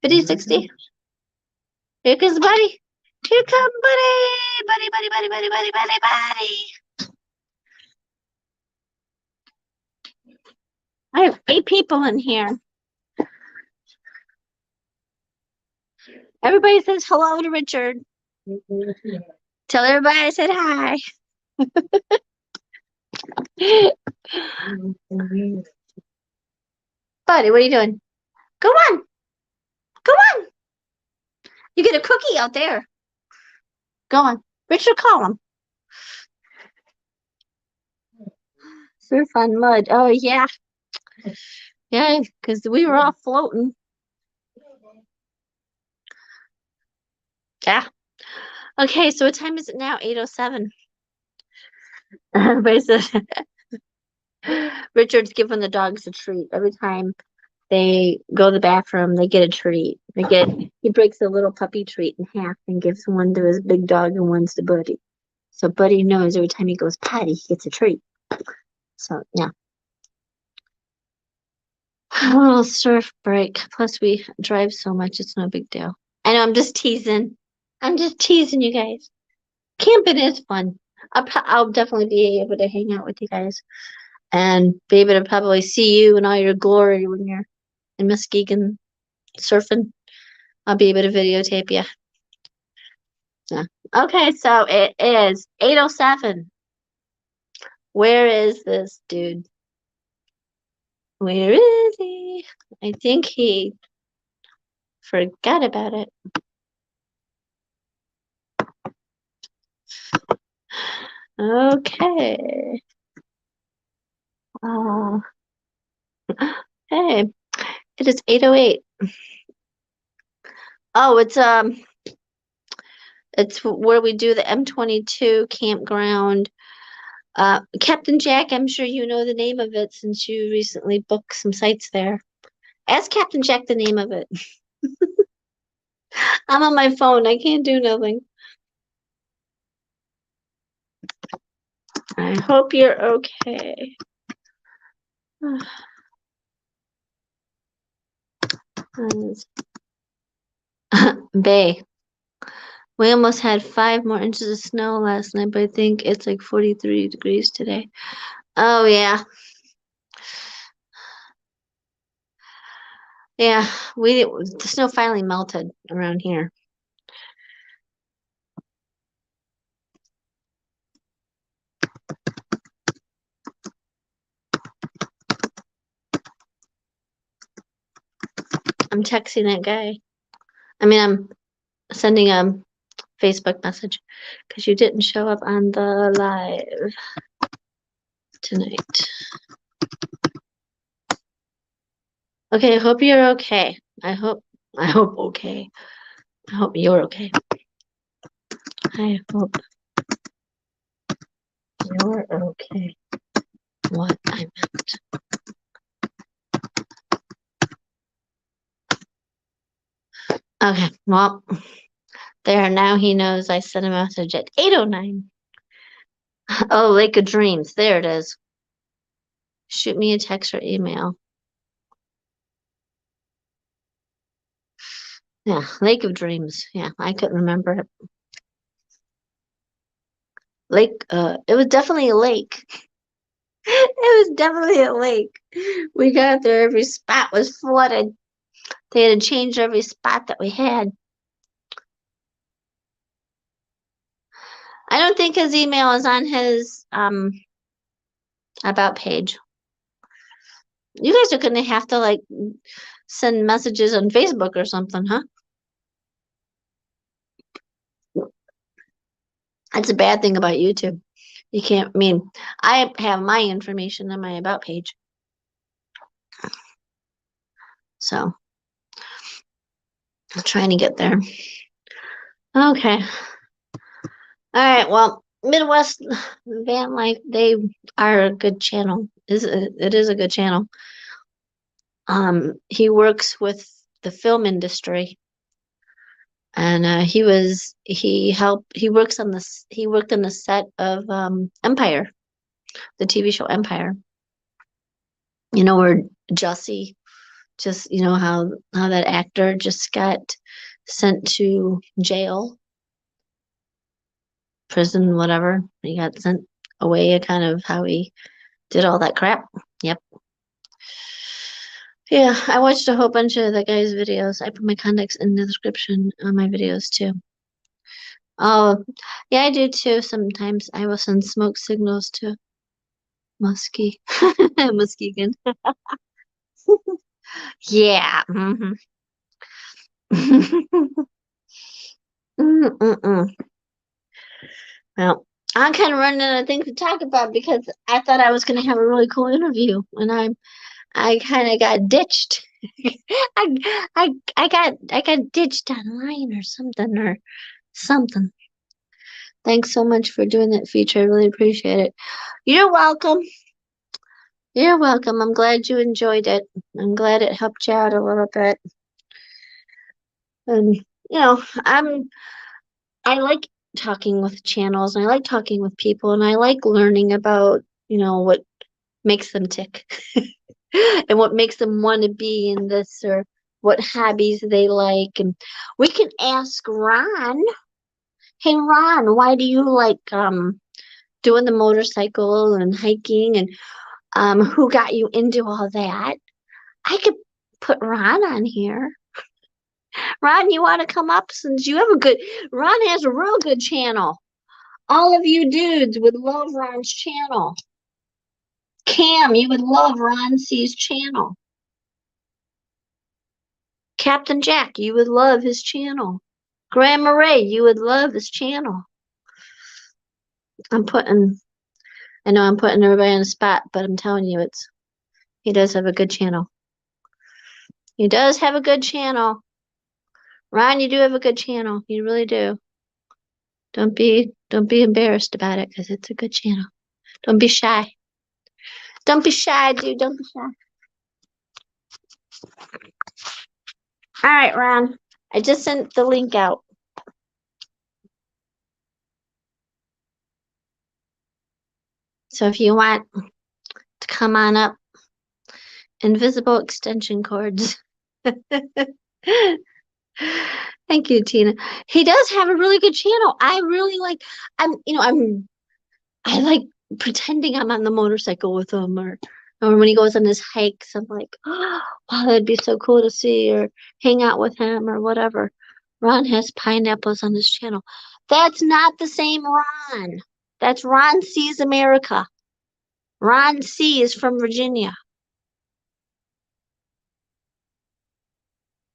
50, 60. Here comes Buddy. Here comes Buddy. Buddy, buddy, buddy, buddy, buddy, buddy, buddy. I have 8 people in here. Everybody says hello to Richard. Tell everybody I said hi. Buddy, what are you doing? Go on. Go on. You get a cookie out there. Go on. Richard, call him. Surf on mud. Oh, yeah. Yeah, because we were all floating. Yeah. Okay, so what time is it now? 8:07. Everybody says Richard's giving the dogs a treat. Every time they go to the bathroom, they get a treat. He breaks a little puppy treat in half and gives one to his big dog and one's to Buddy. So Buddy knows every time he goes potty, he gets a treat. So yeah. A little surf break. Plus we drive so much, it's no big deal. I know I'm just teasing. I'm just teasing you guys. Camping is fun. I'll definitely be able to hang out with you guys and be able to probably see you in all your glory when you're in Muskegon surfing. I'll be able to videotape you. Yeah. Okay, so it is 8:07. Where is this dude? Where is he? I think he forgot about it. Okay. Uh, hey, it is 8:08. Oh, it's where we do the M22 campground. Captain Jack, I'm sure you know the name of it since you recently booked some sites there. Ask Captain Jack the name of it. I'm on my phone. I can't do nothing. I hope you're okay. Bay. We almost had 5 more inches of snow last night, but I think it's like 43 degrees today. Oh, yeah. Yeah, the snow finally melted around here. I'm texting that guy. I'm sending a Facebook message because you didn't show up on the live tonight. Okay, I hope you're okay. I hope okay. I hope you're okay. I hope you're okay. What I meant. Okay, well, there now he knows I sent a message at 8:09. Oh, Lake of Dreams. There it is. Shoot me a text or email. Yeah, Lake of Dreams. Yeah, I couldn't remember it. Lake, it was definitely a lake. It was definitely a lake. We got there, every spot was flooded. They had to change every spot that we had. I don't think his email is on his about page. You guys are gonna have to like send messages on Facebook or something, huh? That's a bad thing about YouTube. You can't, I have my information on my about page. So I'm trying to get there. Okay. All right. Well, Midwest Vanlife, they are a good channel. It is a good channel. He works with the film industry, and he works on this. He worked on the set of Empire, the TV show Empire. You know where Jesse Just how that actor just got sent to jail, prison, whatever. He got sent away. Kind of how he did all that crap. Yep. Yeah, I watched a whole bunch of that guy's videos. I put my contacts in the description on my videos too. Oh, yeah, I do too. Sometimes I will send smoke signals to Muskie, Muskegon. Yeah. Mm-mm. Well, I'm kind of running out of things to talk about because I thought I was going to have a really cool interview, and I kind of got ditched. I got ditched online or something. Thanks so much for doing that feature. I really appreciate it. You're welcome. You're welcome. I'm glad you enjoyed it. I'm glad it helped you out a little bit. And I like talking with channels, and I like talking with people, and I like learning about, what makes them tick and what makes them want to be in this, or what hobbies they like. And we can ask Ron. Hey Ron, why do you like doing the motorcycle and hiking, and who got you into all that? I could put Ron on here. Ron, you want to come up since you have a good. Ron has a real good channel. All of you dudes would love Ron's channel. Cam, you would love Ron C's channel. Captain Jack, you would love his channel. Grandma Ray, you would love his channel. I know I'm putting everybody on the spot, but I'm telling you, he does have a good channel. He does have a good channel. Ron, you do have a good channel. You really do. Don't be embarrassed about it, because it's a good channel. Don't be shy. Don't be shy, dude. Don't be shy. All right, Ron. I just sent the link out. So if you want to come on up, invisible extension cords. Thank you, Tina. He does have a really good channel. I really like. I like pretending I'm on the motorcycle with him, or when he goes on his hikes, I'm like, oh, wow, that'd be so cool to see, or hang out with him, or whatever. Ron has pineapples on his channel. That's not the same Ron. That's Ron Sees America. Ron C is from Virginia.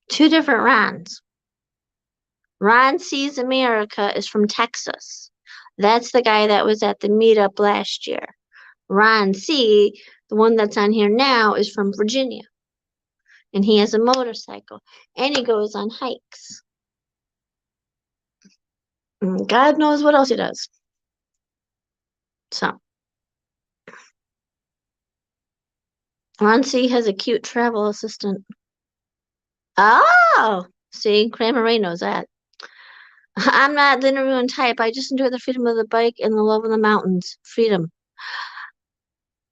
Two different Rons. Ron Sees America is from Texas. That's the guy that was at the meetup last year. Ron C, the one that's on here now, is from Virginia. And he has a motorcycle. And he goes on hikes. And God knows what else he does. So, Ron C has a cute travel assistant. Oh, see, Kramer knows that. I'm not the interviewing type. I just enjoy the freedom of the bike and the love of the mountains. Freedom.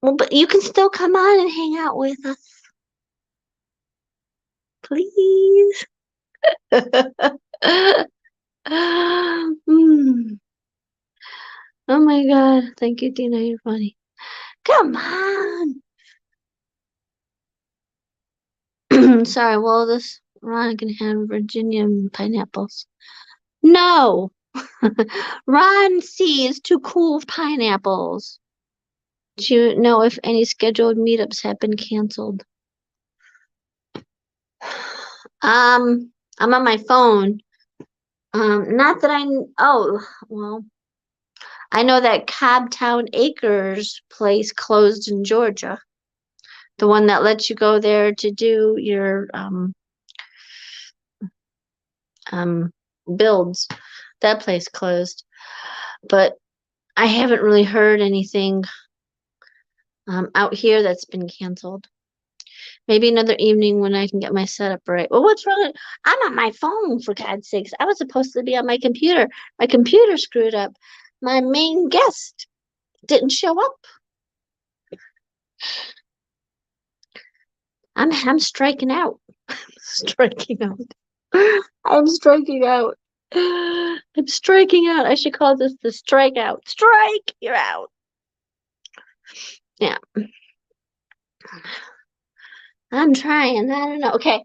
Well, but you can still come on and hang out with us. Please. Mm. Oh my God. Thank you, Tina. You're funny. Come on. Sorry, well, this Ron can have Virginian pineapples. No. Ron C is too cool with pineapples. Do you know if any scheduled meetups have been canceled? I'm on my phone. Not that well, I know that Cobtown Acres place closed in Georgia. The one that lets you go there to do your builds. That place closed. But I haven't really heard anything out here that's been canceled. Maybe another evening when I can get my setup right. Well, what's wrong? I'm on my phone, for God's sakes. I was supposed to be on my computer. My computer screwed up. My main guest didn't show up. I'm striking out. Striking out. I'm striking out. I'm striking out. I should call this the strikeout. Strike! You're out. Yeah. I'm trying. I don't know. Okay.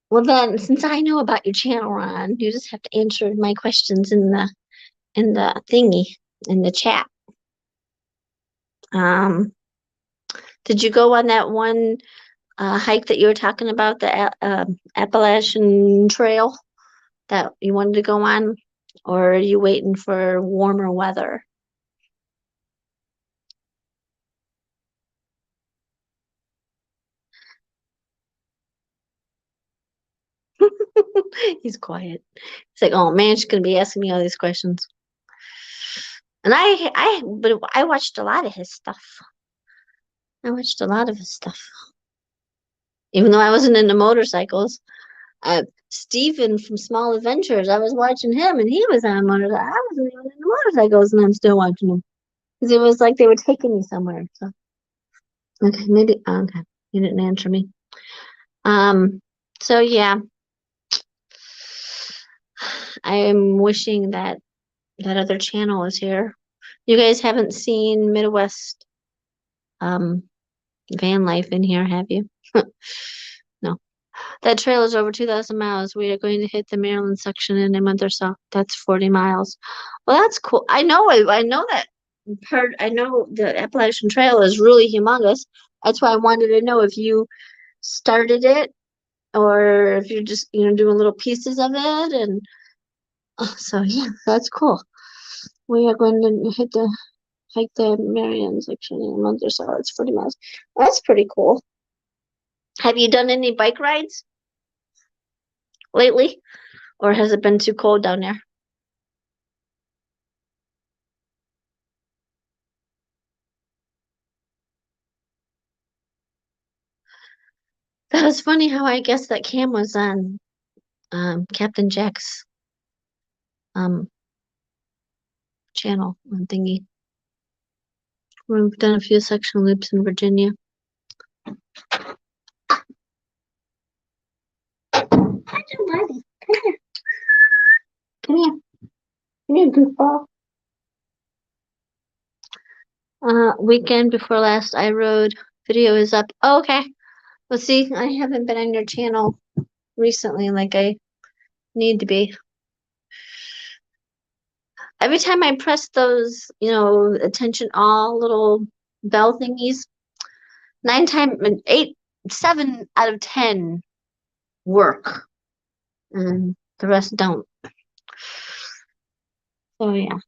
Well then, since I know about your channel, Ron, you just have to answer my questions in the thingy in the chat. Um, did you go on that one hike that you were talking about, the Appalachian Trail that you wanted to go on, or are you waiting for warmer weather? He's quiet. He's like, oh man, she's gonna be asking me all these questions. And but I watched a lot of his stuff. I watched a lot of his stuff, even though I wasn't into motorcycles. Steven from Small Adventures, I was watching him, and he was on a motorcycle. I wasn't even into motorcycles, and I'm still watching him because it was like they were taking me somewhere. So okay, maybe okay, you didn't answer me. Um, so yeah, I am wishing that that other channel was here. You guys haven't seen Midwest um van life in here, have you? No. That trail is over 2,000 miles. We are going to hit the Maryland section in a month or so. That's 40 miles. Well, that's cool. I know that part. I know the Appalachian Trail is really humongous. That's why I wanted to know if you started it or if you're just, doing little pieces of it. And so, yeah, that's cool. We are going to hike the Marion section in a month or so. It's 40 miles. That's pretty cool. Have you done any bike rides lately? Or has it been too cold down there? That was funny how I guess that Cam was on Captain Jack's um channel on thingy. We've done a few section loops in Virginia. Hi, Come here. Come here. Come here, goofball. Weekend before last I rode video is up. Oh, okay. Well, see, I haven't been on your channel recently like I need to be. Every time I press those, attention all little bell thingies, 7 out of 10 work, and the rest don't. So yeah.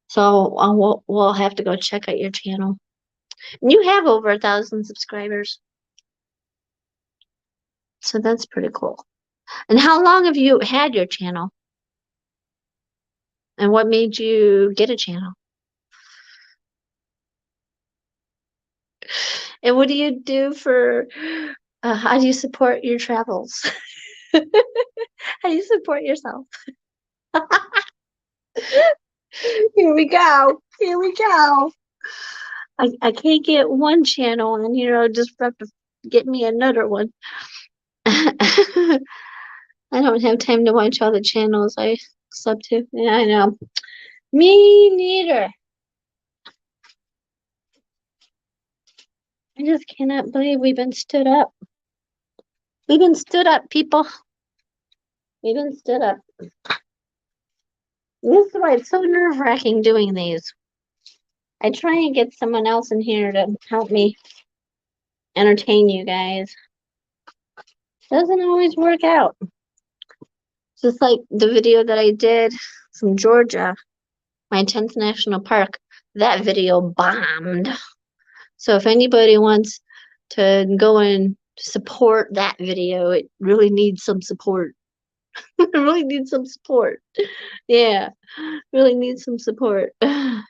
So we'll have to go check out your channel. And you have over 1,000 subscribers, so that's pretty cool. And how long have you had your channel? And what made you get a channel? And what do you do for? How do you support your travels? How do you support yourself? Here we go. Here we go. I can't get one channel, and just have to get me another one. I don't have time to watch all the channels I sub to. Yeah, I know. Me neither. I just cannot believe we've been stood up. We've been stood up, people. We've been stood up. This is why it's so nerve-wracking doing these. I try and get someone else in here to help me entertain you guys. Doesn't always work out. Just like the video that I did from Georgia, my 10th national park, that video bombed. So if anybody wants to go and support that video, it really needs some support. It really needs some support. Yeah, really needs some support. I'm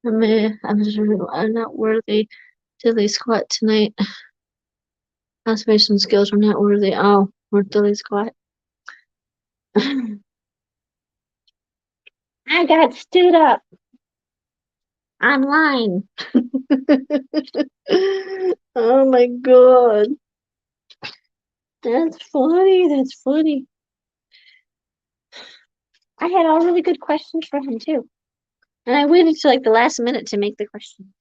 not worthy. Dilly squat tonight. Conservation skills are not worthy. Oh, we're dilly squat. I got stood up online. Oh my God. That's funny. That's funny. I had all really good questions for him too. And I waited till like the last minute to make the question.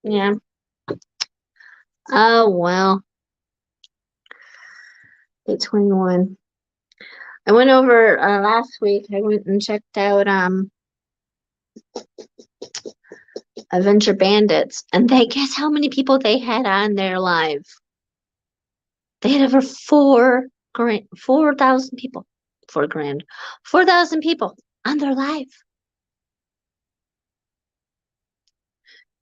Yeah. Oh well. 8:21. I went over last week. I went and checked out Adventure Bandits, and they guess how many people they had on there live. They had over 4,000 people. 4 grand. 4,000 people on their live.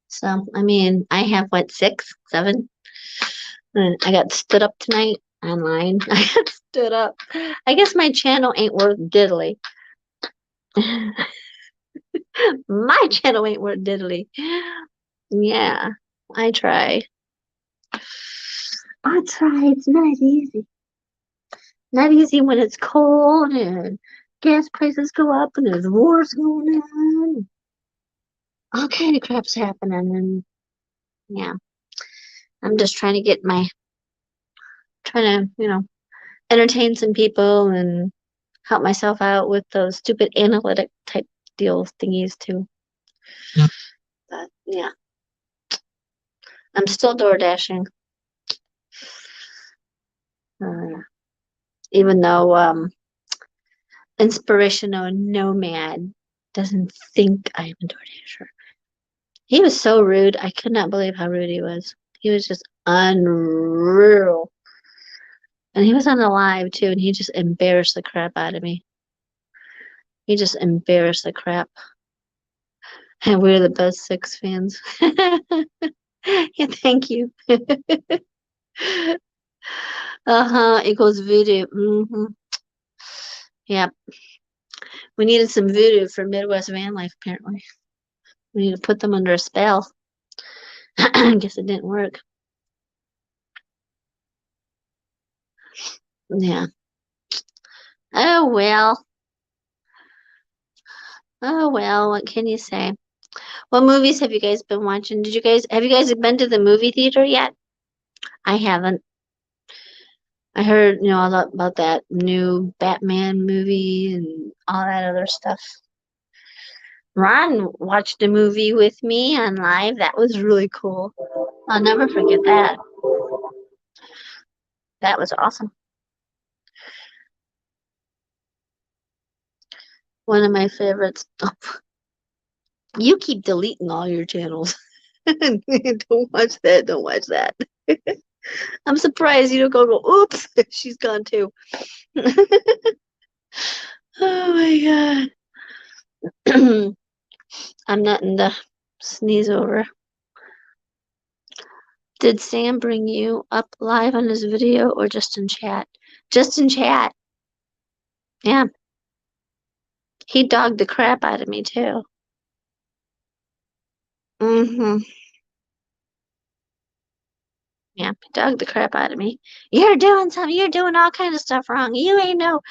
So I mean, I have what, 6, 7? And I got stood up tonight online. I got stood up. I guess my channel ain't worth diddly. My channel ain't worth diddly. Yeah, I try. I try. It's not easy. Not easy when it's cold and gas prices go up and there's wars going on. All kind of crap's happening, and yeah, I'm just trying to trying to, entertain some people and help myself out with those stupid analytic type deal thingies too. But yeah, I'm still door dashing. Uh, Even though Inspirational Nomad doesn't think I am a DoorDasher. He was so rude. I could not believe how rude he was. He was just unreal. And he was on the live too, and he just embarrassed the crap out of me. He just embarrassed the crap. And we're the best 6 fans. Yeah, thank you. Uh-huh. Equals voodoo. Yeah. We needed some voodoo for Midwest van life, apparently. We need to put them under a spell. I guess it didn't work. Yeah. Oh well. Oh well, what can you say? What movies have you guys been watching? Have you guys been to the movie theater yet? I haven't. I heard, a lot about that new Batman movie and all that other stuff. Ron watched a movie with me on live. That was really cool. I'll never forget that. That was awesome. One of my favorites. Oh, you keep deleting all your channels. Don't watch that. Don't watch that. I'm surprised you don't go, oops, she's gone too. Oh my God. I'm not in the sneeze over. Did Sam bring you up live on his video or just in chat? Just in chat. Yeah. He dogged the crap out of me too. Mm-hmm. Yeah, he dogged the crap out of me. You're doing something. You're doing all kinds of stuff wrong. You're not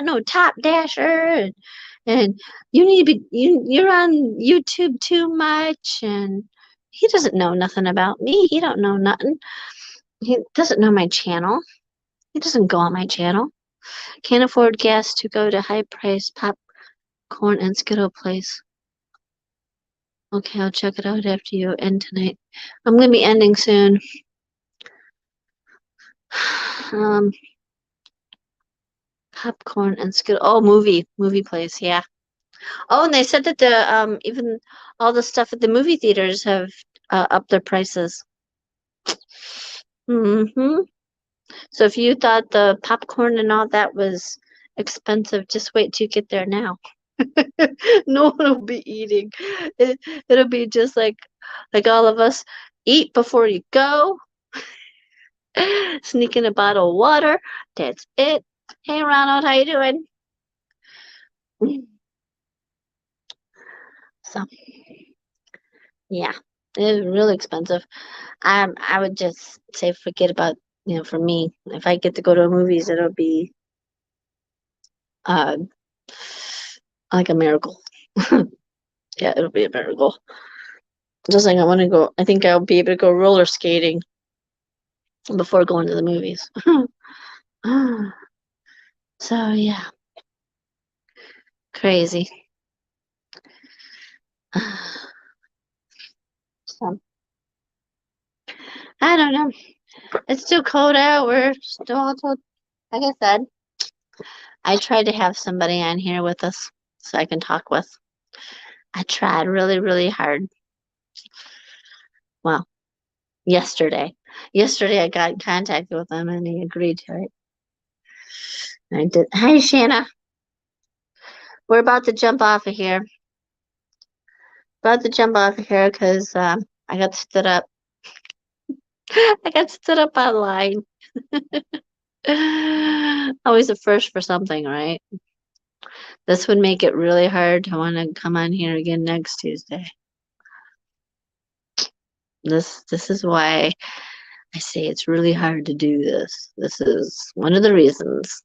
no top dasher, and you need to be. You're on YouTube too much, and he doesn't know nothing about me. He don't know nothing. He doesn't know my channel. He doesn't go on my channel. Can't afford gas to go to high price popcorn and Skittle place. Okay, I'll check it out after you end tonight. I'm gonna be ending soon. Um, Popcorn and Skittle. Oh, movie place. Yeah. Oh, and they said that the even all the stuff at the movie theaters have upped their prices. So if you thought the popcorn and all that was expensive, just wait till you get there now. No one will be eating. It'll be just like all of us. Eat before you go. Sneak in a bottle of water. That's it. Hey Ronald, how you doing? So yeah, it's really expensive. I would just say forget about, for me, if I get to go to movies, it'll be Like a miracle. Yeah, it'll be a miracle. Just like I think I'll be able to go roller skating before going to the movies. So yeah, crazy. So, I don't know. It's still cold out. We're still, like I said, I tried to have somebody on here with us so I can talk with. I tried really, really hard. Well, yesterday. Yesterday I got in contact with him and he agreed to it. I did. Hi, Shanna. We're about to jump off of here. About to jump off of here because I got stood up. I got stood up online. Always a first for something, right? This would make it really hard to want to come on here again next Tuesday. This is why I say it's really hard to do this. This is one of the reasons.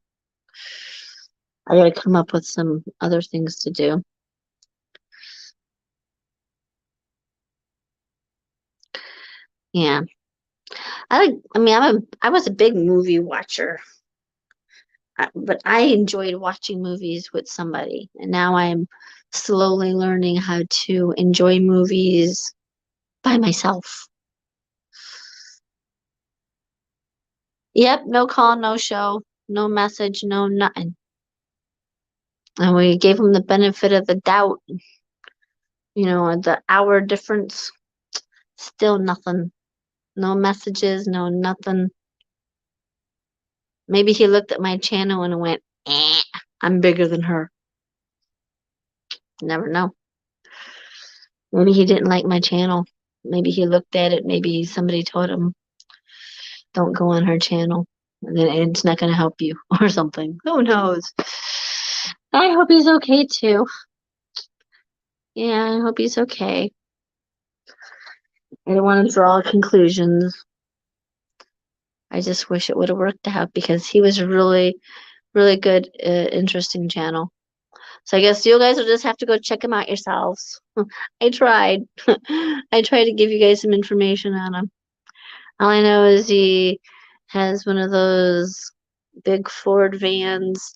I gotta come up with some other things to do. Yeah. I was a big movie watcher, but I enjoyed watching movies with somebody. And now I'm slowly learning how to enjoy movies by myself. Yep, no call, no show, no message, no nothing. And we gave him the benefit of the doubt, the hour difference, still nothing. No messages, no nothing. Maybe he looked at my channel and went, I'm bigger than her. Never know. Maybe he didn't like my channel. Maybe he looked at it. Maybe somebody told him, don't go on her channel. And then it's not going to help you or something. Who knows? I hope he's okay too. Yeah, I hope he's okay. I don't want to draw conclusions. I just wish it would have worked out because he was a really, really good, interesting channel. So I guess you guys will just have to go check him out yourselves. I tried. I tried to give you guys some information on him. All I know is he has one of those big Ford vans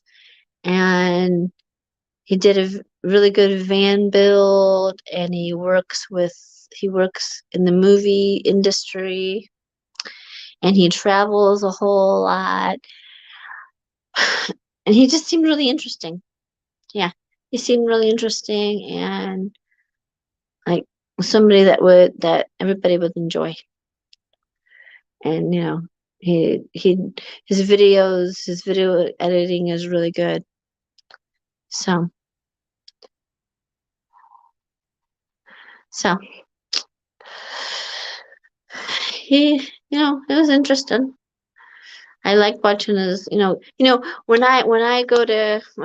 and he did a really good van build and he works in the movie industry and he travels a whole lot. And he just seemed really interesting. Yeah, he seemed really interesting and like somebody that everybody would enjoy. And he his video editing is really good. So so he it was interesting. I like watching his, when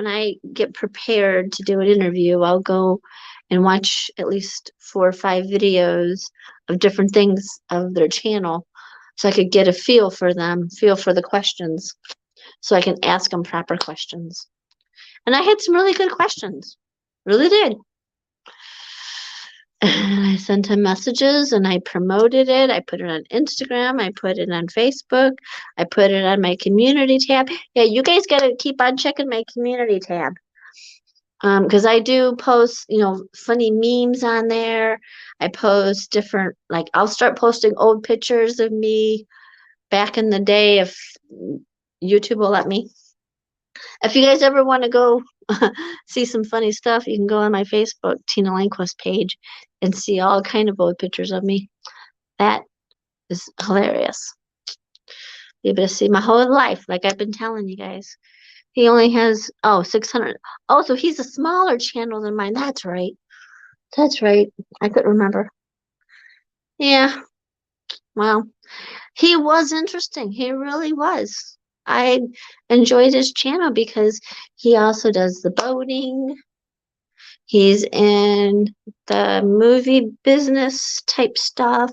I get prepared to do an interview, I'll go and watch at least 4 or 5 videos of different things of their channel so I could get a feel for them, feel for the questions, so I can ask them proper questions. And I had some really good questions. Really did. And I sent him messages and I promoted it. I put it on Instagram. I put it on Facebook. I put it on my community tab. Yeah, you guys got to keep on checking my community tab. Because I do post, funny memes on there. I post different, like, I'll start posting old pictures of me back in the day if YouTube will let me. If you guys ever want to go see some funny stuff, you can go on my Facebook, Tina Langquist page, and see all kind of old pictures of me. That is hilarious. Be able to see my whole life, like I've been telling you guys. He only has 600. Oh, so he's a smaller channel than mine. That's right. That's right. I couldn't remember. Yeah. Well, he was interesting. He really was. I enjoyed his channel because he also does the boating. He's in the movie business type stuff.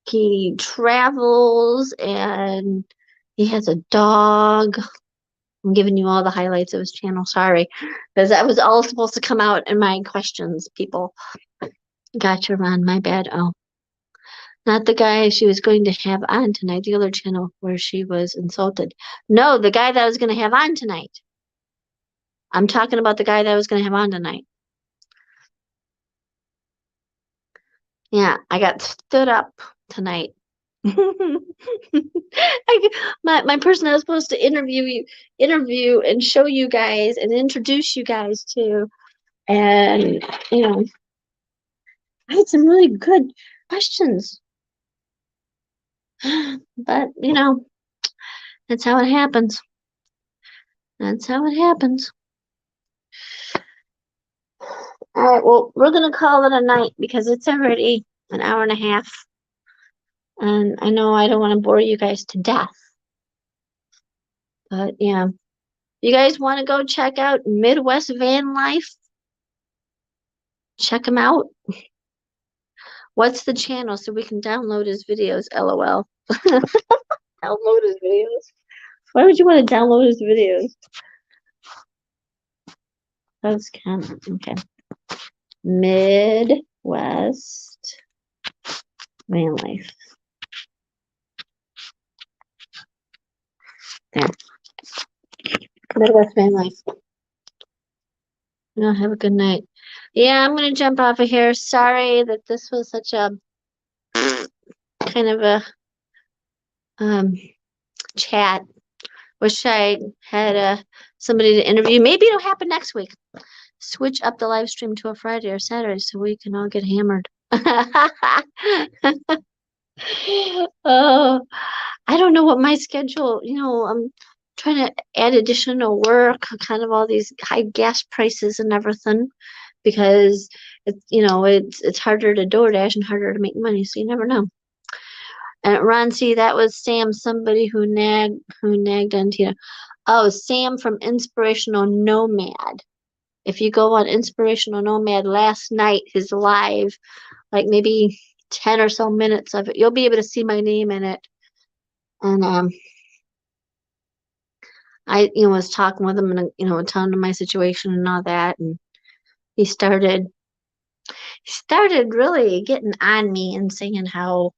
He travels and he has a dog. I'm giving you all the highlights of his channel. Sorry, because that was all supposed to come out in my questions, people. Gotcha, Ron. My bad. Oh, not the guy she was going to have on tonight, the other channel where she was insulted. No, the guy that I was going to have on tonight. I'm talking about the guy that I was going to have on tonight. Yeah, I got stood up tonight. My person I was supposed to interview and show you guys and introduce you guys to, and you know, I had some really good questions, but you know, that's how it happens. That's how it happens. All right, well, we're gonna call it a night because it's already an hour and a half, and I know I don't want to bore you guys to death, but yeah. You guys want to go check out Midwest Van Life? Check him out. What's the channel so we can download his videos? LOL. Download his videos? Why would you want to download his videos? That's kind of okay. Midwest Van Life. There. Midwest Van Life. No, have a good night. Yeah, I'm gonna jump off of here. Sorry that this was such a kind of a chat. Wish I had somebody to interview. Maybe it'll happen next week. Switch up the live stream to a Friday or Saturday so we can all get hammered. Oh, I don't know what my schedule, I'm trying to add additional work, kind of all these high gas prices and everything, because it's harder to DoorDash and harder to make money, so you never know. And Ron, see, that was Sam, somebody who nagged on Tina. Oh, Sam from Inspirational Nomad. If you go on Inspirational Nomad last night, his live, like maybe 10 or so minutes of it, you'll be able to see my name in it. And I was talking with him and telling him my situation and all that, and he started really getting on me and saying how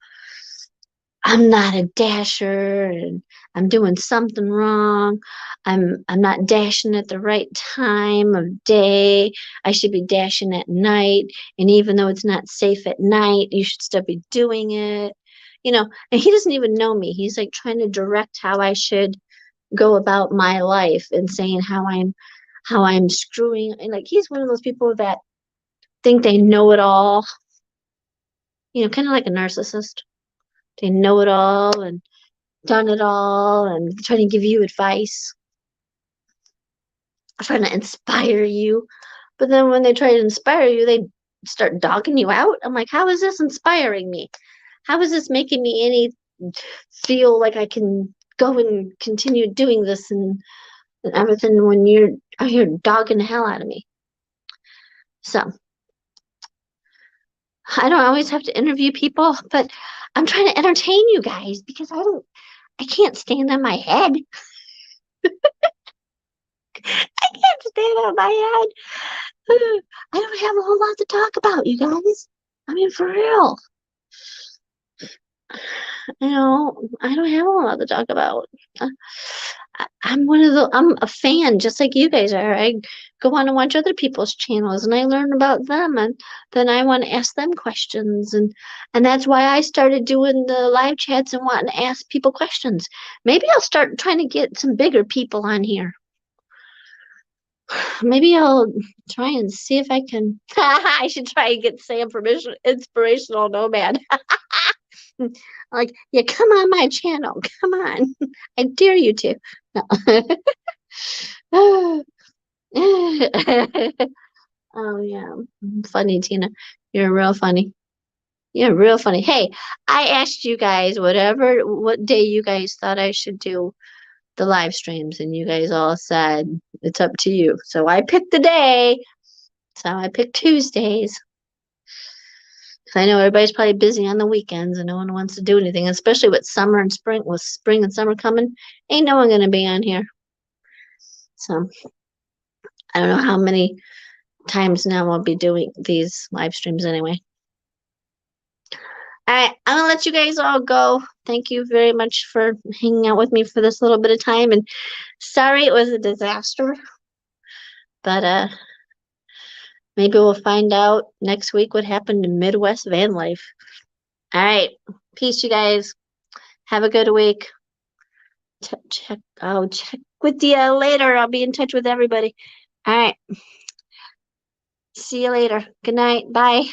I'm not a dasher and I'm doing something wrong. I'm not dashing at the right time of day. I should be dashing at night. And even though it's not safe at night, you should still be doing it. And he doesn't even know me. He's like trying to direct how I should go about my life and saying how I'm screwing, and like he's one of those people that think they know it all. Kind of like a narcissist. They know it all and done it all and trying to give you advice, trying to inspire you. But then when they try to inspire you, they start dogging you out. I'm like, how is this inspiring me? How is this making me feel like I can go and continue doing this and everything when you're out here dogging the hell out of me? So I don't always have to interview people, but I'm trying to entertain you guys because I can't stand on my head. I can't stand on my head. I don't have a whole lot to talk about, you guys. I mean, for real. I don't have a lot to talk about. I'm a fan, just like you guys are. I go on and watch other people's channels and I learn about them, and then I want to ask them questions, and that's why I started doing the live chats and wanting to ask people questions. Maybe I'll start trying to get some bigger people on here. Maybe I'll try and see if I can. I should try and get Sam from Inspirational Nomad. Like, yeah, come on my channel. Come on. I dare you to. No. Oh, yeah. Funny, Tina. You're real funny. You're real funny. Hey, I asked you guys what day you guys thought I should do the live streams, and you guys all said it's up to you. So I picked the day. So I picked Tuesdays. I know everybody's probably busy on the weekends and no one wants to do anything, especially with spring and summer coming. Ain't no one gonna be on here. So I don't know how many times now I'll be doing these live streams anyway. All right, I'm gonna let you guys all go. Thank you very much for hanging out with me for this little bit of time. And sorry it was a disaster, but maybe we'll find out next week what happened to Midwest van life. All right, peace, you guys. Have a good week. I'll check with you later. I'll be in touch with everybody. All right. See you later. Good night. Bye.